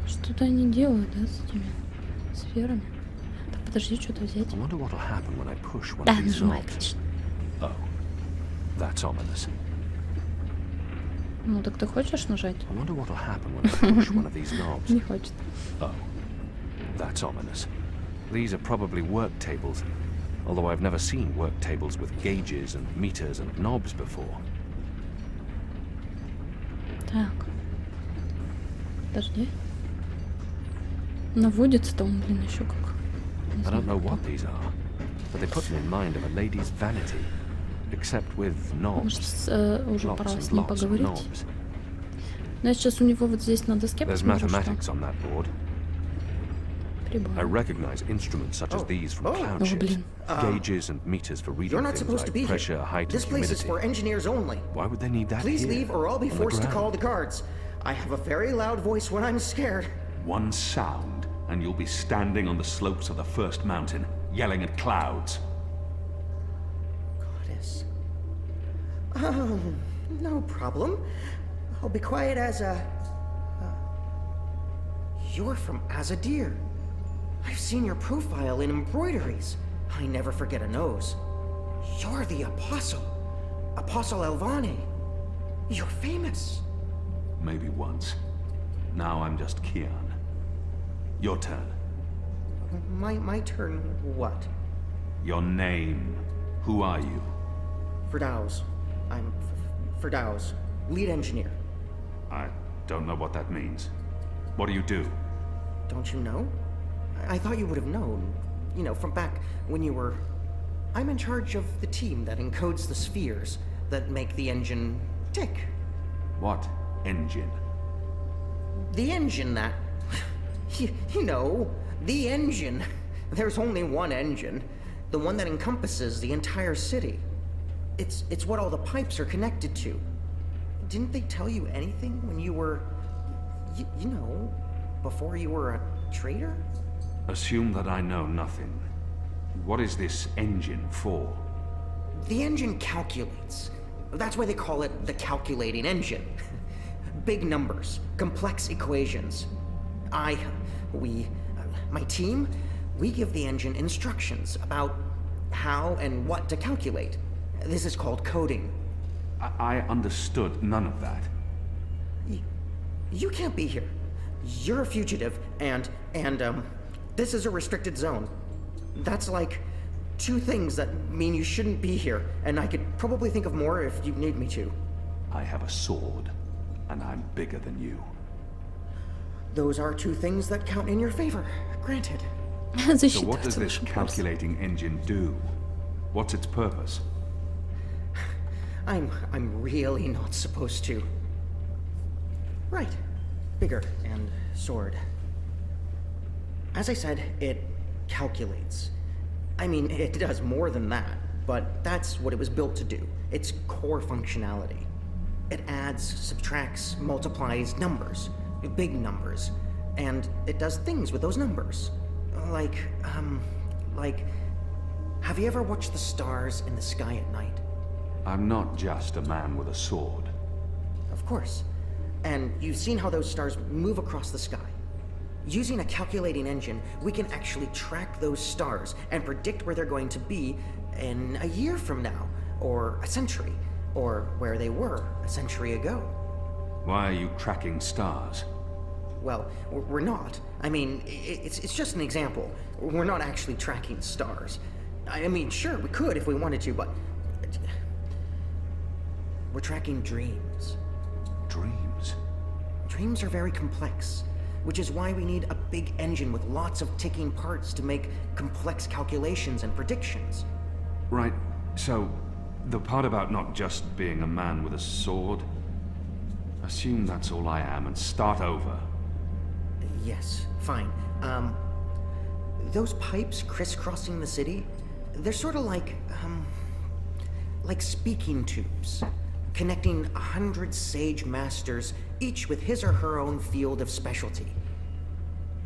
Что-то они делают, да, с этими сферами? Так, подожди, что-то взять. I wonder what'll happen when I push one Да, of these нажимай, knobs. конечно. Oh, that's ominous. Ну, так ты хочешь нажать? I wonder what'll happen when I push one of these knobs. Не хочет. Oh, that's ominous. These are probably work tables, although I've never seen work tables with gauges and meters and knobs before. Так. Подожди. Наводится-то он, блин, еще как. I don't know what these are, but they put me in mind of a lady's vanity, except with knobs. Может, уже пора с ним поговорить. Но я сейчас у него вот здесь на доске посмотрю, что. I recognize instruments such as these from cloud ships. Gauges and meters for reading things like pressure, height, and humidity. This place is for engineers only. Why would they need that Please here, leave or I'll be forced to call the guards. I have a very loud voice when I'm scared. One sound, and you'll be standing on the slopes of the first mountain, yelling at clouds. Goddess. Oh, no problem. I'll be quiet as a... You're from Azadir. I've seen your profile in embroideries. I never forget a nose. You're the Apostle. Apostle Elvane. You're famous. Maybe once. Now I'm just Kian. Your turn. My turn what? Your name. Who are you? Firdaus. I'm Firdaus, lead engineer. I don't know what that means. What do you do? Don't you know? I thought you would have known. You know, from back when you were... I'm in charge of the team that encodes the spheres that make the engine tick. What engine? The engine that... you know, the engine. There's only one engine. The one that encompasses the entire city. It's what all the pipes are connected to. Didn't they tell you anything when you were... you know, before you were a traitor? Assume that I know nothing. What is this engine for? The engine calculates. That's why they call it the calculating engine. Big numbers, complex equations. My team, we give the engine instructions about how and what to calculate. This is called coding. I understood none of that. You can't be here. You're a fugitive, and this is a restricted zone. That's like 2 things that mean you shouldn't be here, and I could probably think of more if you need me to. I have a sword, and I'm bigger than you. Those are 2 things that count in your favor, granted. So what does this calculating engine do? What's its purpose? I'm really not supposed to. Right. Bigger and sword. As I said, it calculates. I mean, it does more than that, but that's what it was built to do. Its core functionality. It adds, subtracts, multiplies numbers. Big numbers. And it does things with those numbers. Like, have you ever watched the stars in the sky at night? I'm not just a man with a sword. Of course. And you've seen how those stars move across the sky. Using a calculating engine, we can actually track those stars and predict where they're going to be in a year from now, or a century, or where they were a century ago. Why are you tracking stars? Well, we're not. I mean, it's just an example. We're not actually tracking stars. I mean, sure, we could if we wanted to, but... We're tracking dreams. Dreams? Dreams are very complex, which is why we need a big engine with lots of ticking parts to make complex calculations and predictions. Right, so the part about not just being a man with a sword, assume that's all I am and start over. Yes, fine. Those pipes crisscrossing the city, they're sort of like speaking tubes, connecting 100 sage masters, each with his or her own field of specialty.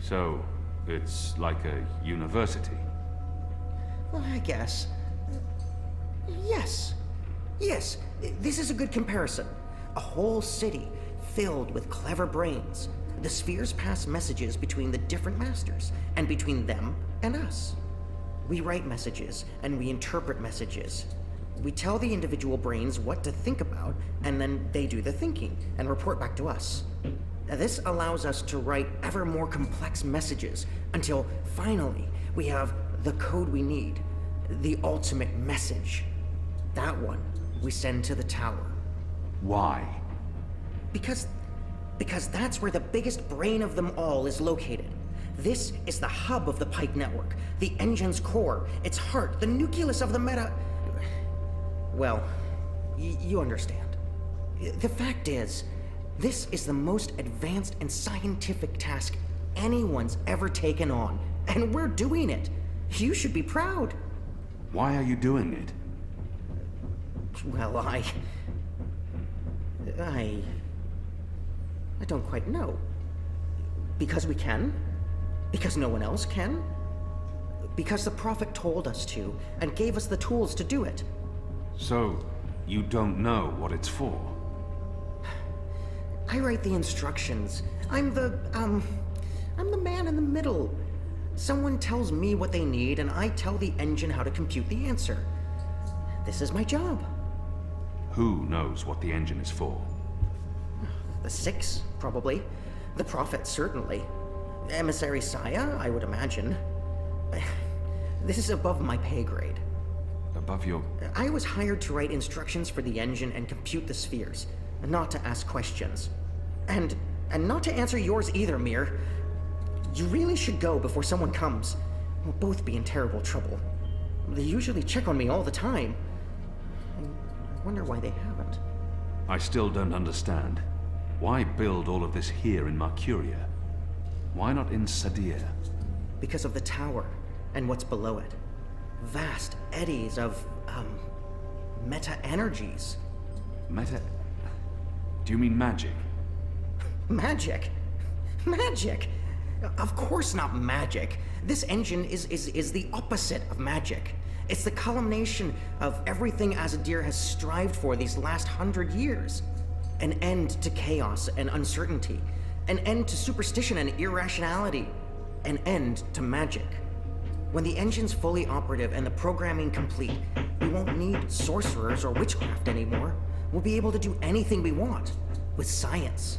So, it's like a university? Well, I guess. Yes. Yes, this is a good comparison. A whole city filled with clever brains. The spheres pass messages between the different masters, and between them and us. We write messages, and we interpret messages. We tell the individual brains what to think about, and then they do the thinking, and report back to us. Now, this allows us to write ever more complex messages, until finally we have the code we need, the ultimate message. That one we send to the tower. Why? Because that's where the biggest brain of them all is located. This is the hub of the pipe network, the engine's core, its heart, the nucleus of the meta... Well, you understand. The fact is, this is the most advanced and scientific task anyone's ever taken on, and we're doing it. You should be proud. Why are you doing it? Well, I don't quite know. Because we can? Because no one else can? Because the Prophet told us to, and gave us the tools to do it. So, you don't know what it's for? I write the instructions. I'm the man in the middle. Someone tells me what they need, and I tell the engine how to compute the answer. This is my job. Who knows what the engine is for? The Six, probably. The Prophet, certainly. Emissary Saya, I would imagine. This is above my pay grade. Above your... I was hired to write instructions for the engine and compute the spheres, not to ask questions. And not to answer yours either, Mir. You really should go before someone comes. We'll both be in terrible trouble. They usually check on me all the time. I wonder why they haven't. I still don't understand. Why build all of this here in Mercuria? Why not in Sadir? Because of the tower and what's below it. Vast eddies of, meta-energies. Meta... Do you mean magic? Magic? Magic? Of course not magic. This engine is the opposite of magic. It's the culmination of everything Azadir has strived for these last 100 years. An end to chaos and uncertainty. An end to superstition and irrationality. An end to magic. When the engine's fully operative and the programming complete, we won't need sorcerers or witchcraft anymore. We'll be able to do anything we want. With science.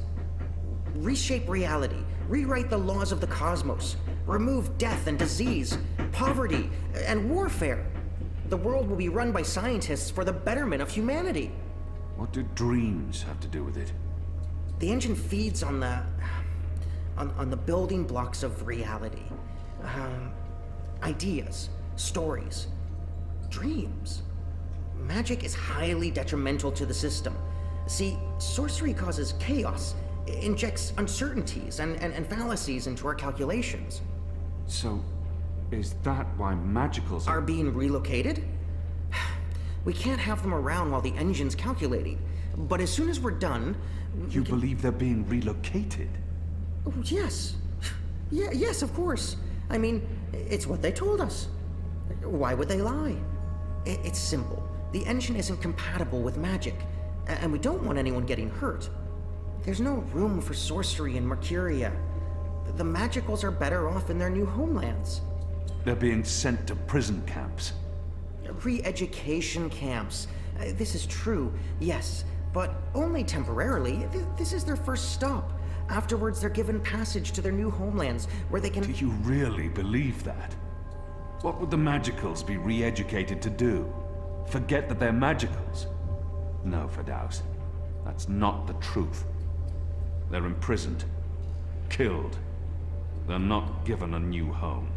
Reshape reality. Rewrite the laws of the cosmos. Remove death and disease, poverty, and warfare. The world will be run by scientists for the betterment of humanity. What do dreams have to do with it? The engine feeds on the building blocks of reality. Ideas, stories, dreams. Magic is highly detrimental to the system. See, sorcery causes chaos, injects uncertainties and fallacies into our calculations. So, is that why magicals are being relocated? We can't have them around while the engine's calculating. But as soon as we're done... You believe they're being relocated? Oh, yes. Yes, of course. I mean, it's what they told us. Why would they lie? It's simple. The engine isn't compatible with magic, and we don't want anyone getting hurt. There's no room for sorcery in Mercuria. The magicals are better off in their new homelands. They're being sent to prison camps. Re-education camps. This is true, yes, but only temporarily. This is their first stop. Afterwards, they're given passage to their new homelands, where they can... Do you really believe that? What would the magicals be re-educated to do? Forget that they're magicals? No, Firdaus. That's not the truth. They're imprisoned. Killed. They're not given a new home.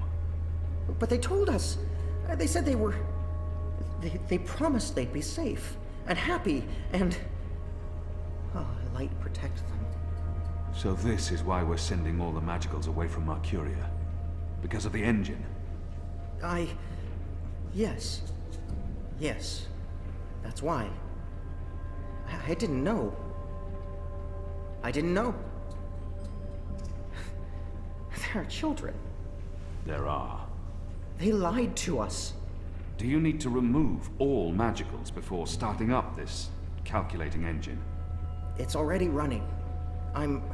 But they told us. They said they were... They promised they'd be safe, and happy, and... Oh, light protect them. So this is why we're sending all the magicals away from Mercuria? Because of the engine? Yes. Yes. That's why. I didn't know. I didn't know. There are children. There are. They lied to us. Do you need to remove all magicals before starting up this calculating engine? It's already running. I'm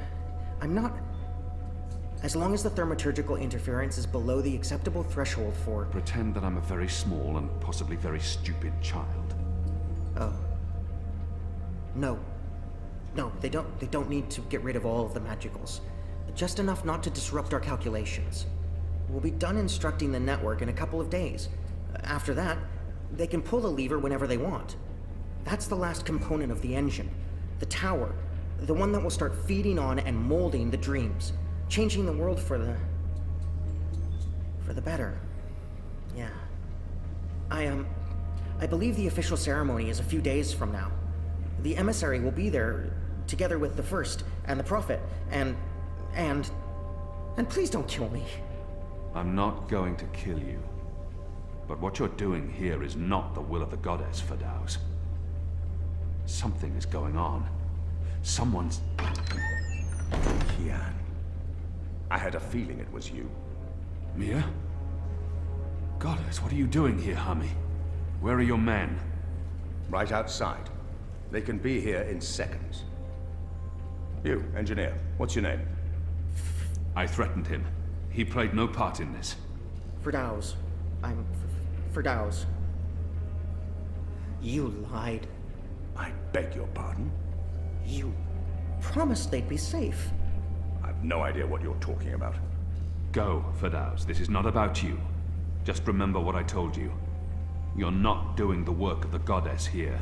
not... As long as the thermaturgical interference is below the acceptable threshold for... Pretend that I'm a very small and possibly very stupid child. Oh. No. No, they don't need to get rid of all of the magicals. Just enough not to disrupt our calculations. We'll be done instructing the network in a couple of days. After that, they can pull the lever whenever they want. That's the last component of the engine. The tower. The one that will start feeding on and molding the dreams. Changing the world for the better. Yeah. I believe the official ceremony is a few days from now. The emissary will be there, together with the First, and the Prophet, and please don't kill me. I'm not going to kill you. But what you're doing here is not the will of the goddess, Firdaus. Something is going on. Someone's... Kian. I had a feeling it was you. Mia? Goddess, what are you doing here, Hami? Where are your men? Right outside. They can be here in seconds. You, engineer, what's your name? I threatened him. He played no part in this. Firdaus. I'm Firdaus. You lied. I beg your pardon? You promised they'd be safe. I've no idea what you're talking about. Go, Firdaus. This is not about you. Just remember what I told you. You're not doing the work of the goddess here.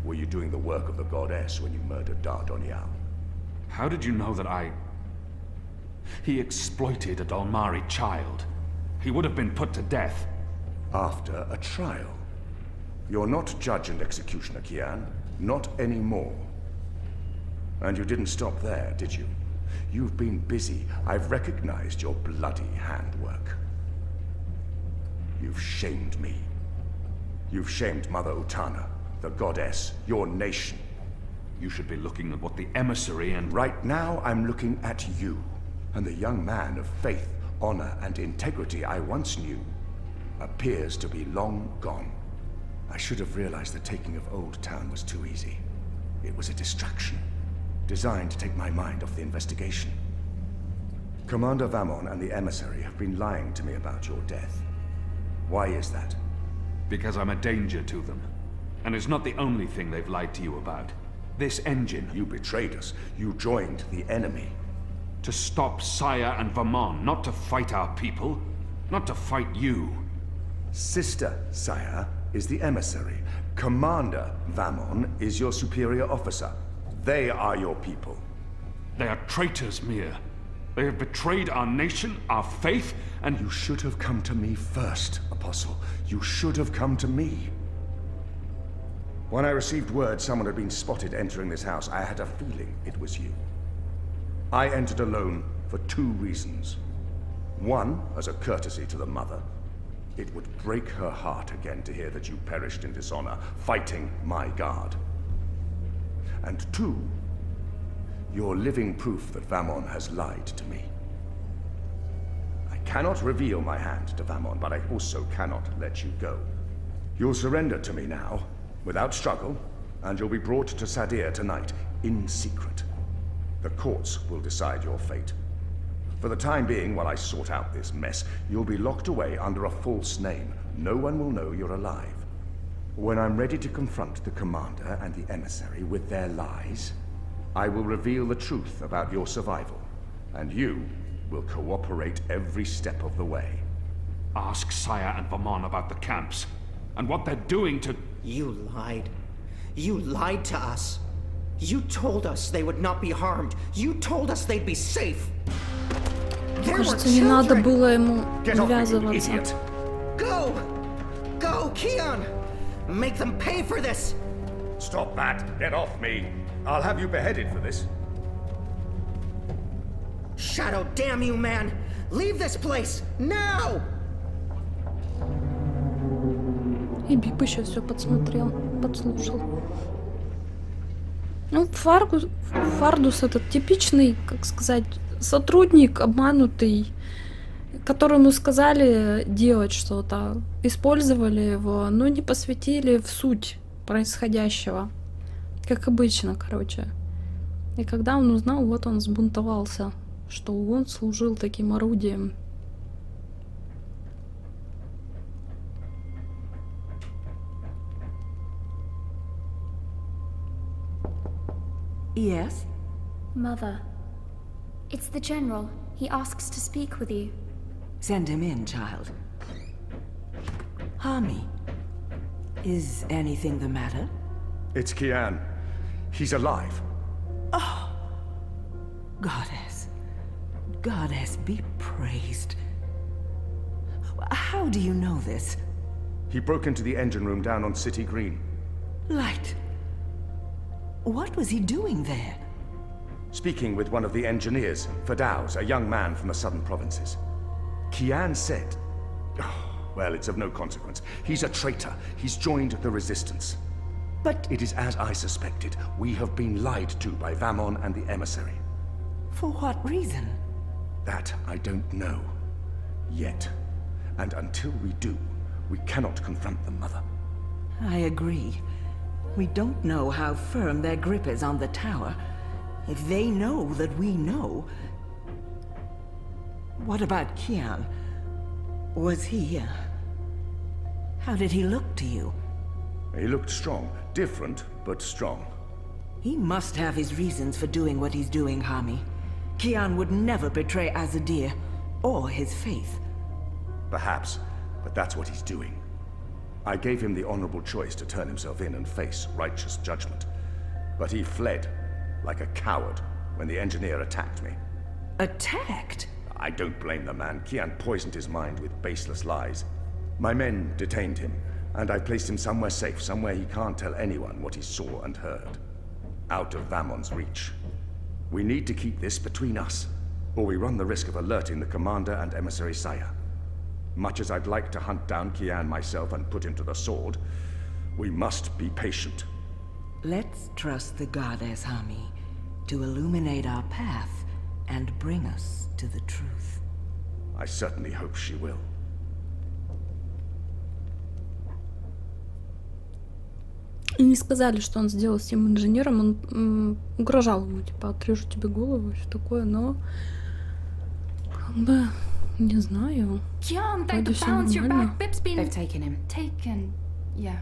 Were you doing the work of the goddess when you murdered Dardonial? How did you know that I... He exploited a Dalmari child. He would have been put to death. After a trial. You're not judge and executioner, Kian. Not anymore. And you didn't stop there, did you? You've been busy. I've recognized your bloody handwork. You've shamed me. You've shamed Mother Utana, the goddess, your nation. You should be looking at what the emissary and... Right now, I'm looking at you, and the young man of faith, honor, and integrity I once knew appears to be long gone. I should have realized the taking of Old Town was too easy. It was a distraction, designed to take my mind off the investigation. Commander Vamon and the emissary have been lying to me about your death. Why is that? Because I'm a danger to them. And it's not the only thing they've lied to you about. This engine... You betrayed us. You joined the enemy. To stop Saya and Vamon, not to fight our people. Not to fight you. Sister Saya is the emissary. Commander Vamon is your superior officer. They are your people. They are traitors, Mia. They have betrayed our nation, our faith, and... You should have come to me first, Apostle. You should have come to me. When I received word someone had been spotted entering this house, I had a feeling it was you. I entered alone for 2 reasons. One, as a courtesy to the mother. It would break her heart again to hear that you perished in dishonor, fighting my guard. And 2, you're living proof that Vamon has lied to me. I cannot reveal my hand to Vamon, but I also cannot let you go. You'll surrender to me now, without struggle, and you'll be brought to Sadir tonight, in secret. The courts will decide your fate. For the time being, while I sort out this mess, you'll be locked away under a false name. No one will know you're alive. When I'm ready to confront the commander and the emissary with their lies, I will reveal the truth about your survival, and you will cooperate every step of the way. Ask Saya and Vamon about the camps, and what they're doing to... You lied. You lied to us. You told us they would not be harmed. You told us they'd be safe. Кажется, не надо было ему ввязываться. Go! Go, Kian! Make them pay for this! Stop that! Get off me! I'll have you beheaded for this. Shadow, damn you, man! Leave this place! Now! И Бип еще все подсмотрел, подслушал. Ну, Фардус этот типичный, как сказать, сотрудник обманутый, которому сказали делать что-то, использовали его, но не посвятили в суть происходящего. Как обычно, короче. И когда он узнал, вот он взбунтовался, что он служил таким орудием. Yes? Mother. It's the General. He asks to speak with you. Send him in, child. Hami, is anything the matter? It's Kian. He's alive. Oh! Goddess. Goddess be praised. How do you know this? He broke into the engine room down on City Green. Light. What was he doing there? Speaking with one of the engineers, Firdaus, a young man from the southern provinces. Kian said... Oh, well, it's of no consequence. He's a traitor. He's joined the resistance. But it is as I suspected. We have been lied to by Vamon and the emissary. For what reason? That I don't know. Yet. And until we do, we cannot confront them, Mother. I agree. We don't know how firm their grip is on the tower. If they know that we know... What about Kian? Was he... How did he look to you? He looked strong. Different, but strong. He must have his reasons for doing what he's doing, Hami. Kian would never betray Azadir, or his faith. Perhaps, but that's what he's doing. I gave him the honorable choice to turn himself in and face righteous judgment. But he fled, like a coward, when the engineer attacked me. Attacked? I don't blame the man. Kian poisoned his mind with baseless lies. My men detained him, and I placed him somewhere safe, somewhere he can't tell anyone what he saw and heard. Out of Vamon's reach. We need to keep this between us, or we run the risk of alerting the commander and emissary Saya. Much as I'd like to hunt down Kian myself and put him to the sword, we must be patient. Let's trust the goddess, Hami, to illuminate our path and bring us to the truth. I certainly hope she will. И не сказали, что он сделал с тем инженером, он угрожал ему, типа, отрежу тебе голову, все такое, но как бы не знаю. Kian, thank the balance your back. Bib's been... They've taken him. Taken, yeah.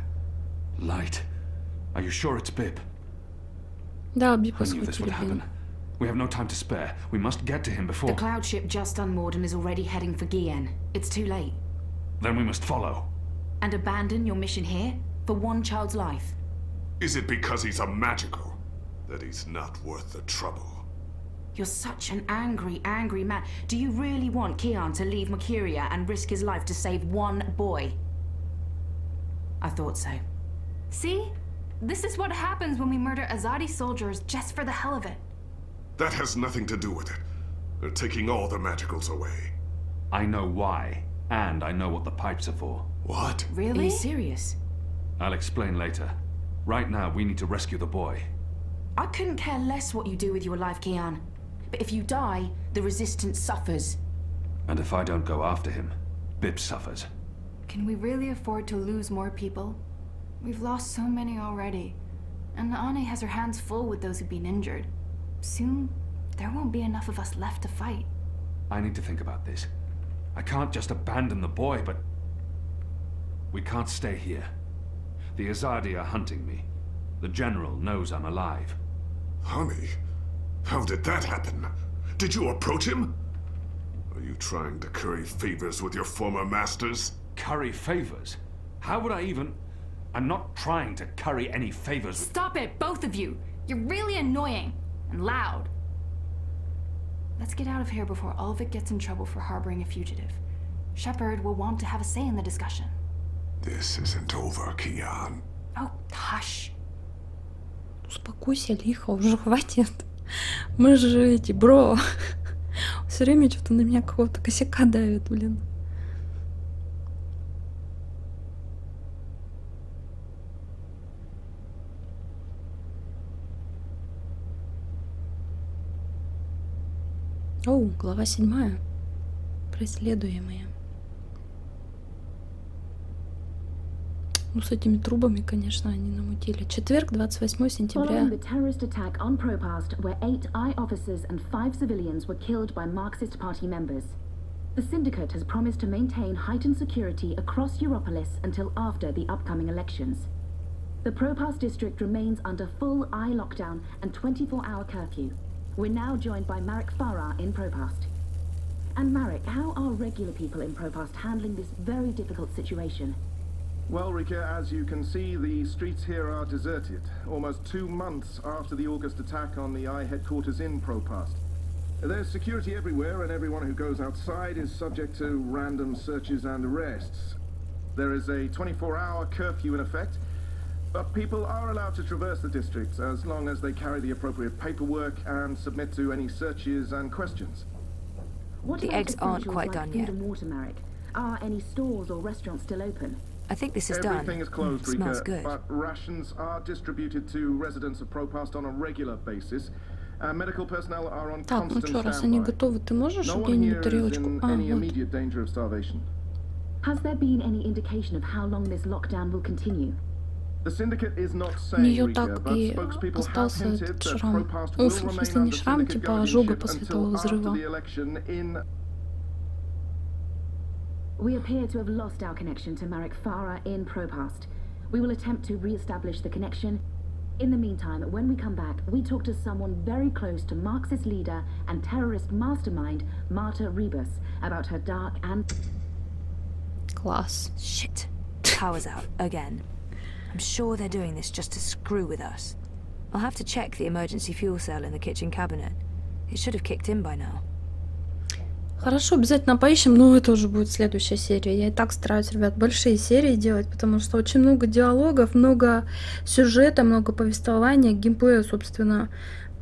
Light. Are you sure it's Bib? Да, Биб I knew this would happen. We have no time to spare. We must get to him before... The cloud ship just unmoored and is already heading for Gien. It's too late. Then we must follow. And abandon your mission here? For one child's life? Is it because he's a magical that he's not worth the trouble? You're such an angry, angry man. Do you really want Kian to leave Mercuria and risk his life to save one boy? I thought so. See? This is what happens when we murder Azadi soldiers just for the hell of it. That has nothing to do with it. They're taking all the magicals away. I know why, and I know what the pipes are for. What? Really? Are you serious? I'll explain later. Right now, we need to rescue the boy. I couldn't care less what you do with your life, Kian. But if you die, the Resistance suffers. And if I don't go after him, Bib suffers. Can we really afford to lose more people? We've lost so many already. And Ane has her hands full with those who've been injured. Soon, there won't be enough of us left to fight. I need to think about this. I can't just abandon the boy, but... we can't stay here. The Azadi are hunting me. The General knows I'm alive. Honey, how did that happen? Did you approach him? Are you trying to curry favors with your former masters? Curry favors? How would I even... I'm not trying to curry any favors with... Stop it, both of you! You're really annoying. And loud. Let's get out of here before Ulvik gets in trouble for harboring a fugitive. Shepard will want to have a say in the discussion. This isn't over, Kian. Oh, hush. Успокойся, лихо, уже хватит. Мы же эти, бро. Все время что-то на меня какого-то косяка давит, блин. О, глава 7. Преследуемые. Ну, с этими трубами, конечно, они намутили. Четверг, 28 сентября. Following the terrorist attack on Propast, where 8 I officers and 5 civilians were killed by Marxist Party members. The Syndicate has promised to maintain heightened security across Europolis until after the upcoming elections. The Propast district remains under full I lockdown and 24-hour curfew. We're now joined by Marek Farah in Propast. And Marek, how are regular people in Propast handling this very difficult situation? Well, Rika, as you can see, the streets here are deserted, almost 2 months after the August attack on the I headquarters in Propast. There's security everywhere, and everyone who goes outside is subject to random searches and arrests. There is a 24-hour curfew in effect, but people are allowed to traverse the districts as long as they carry the appropriate paperwork and submit to any searches and questions. What the eggs aren't quite done yet. Food and water, Marek? Are any stores or restaurants still open? I think this is done. Everything is closed, Smells Rika, good. but rations are distributed to residents of ProPast on a regular basis. Medical personnel are on Так, ну constant что, раз они standby. готовы, ты можешь No one где-нибудь here is тарелочку? in А, any вот. immediate danger of starvation. Has there been any indication of how long this lockdown will continue? The syndicate is not У saying, нее Rika, так but и spokespeople have остался hinted этот that шрам. ProPast Ну, will в remain смысле, не under шрам, syndicate типа ожога guardianship после того until after взрыва. the election in... We appear to have lost our connection to Marek Farah in ProPast. We will attempt to re-establish the connection. In the meantime, when we come back, we talk to someone very close to Marxist leader and terrorist mastermind Marta Rebus about her dark and... Класс. Shit. Power's out again. I'm sure they're doing this just to screw with us. I'll have to check the emergency fuel cell in the kitchen cabinet. It should have kicked in by now. Хорошо, обязательно поищем, но это уже будет следующая серия. Я и так стараюсь, ребят, большие серии делать, потому что очень много диалогов, много сюжета, много повествования, геймплея, собственно,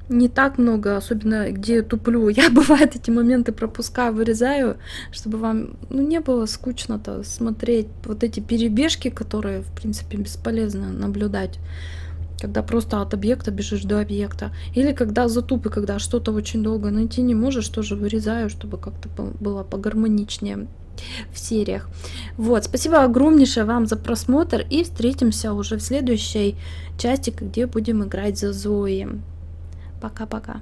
не так много, особенно где я туплю. Я, бывает, эти моменты пропускаю, вырезаю, чтобы вам, ну, не было скучно-то смотреть вот эти перебежки, которые, в принципе, бесполезно наблюдать. Когда просто от объекта бежишь до объекта. Или когда затупы, когда что-то очень долго найти не можешь, тоже вырезаю, чтобы как-то было погармоничнее в сериях. Вот, спасибо огромнейшее вам за просмотр. И встретимся уже в следующей части, где будем играть за Зои. Пока-пока.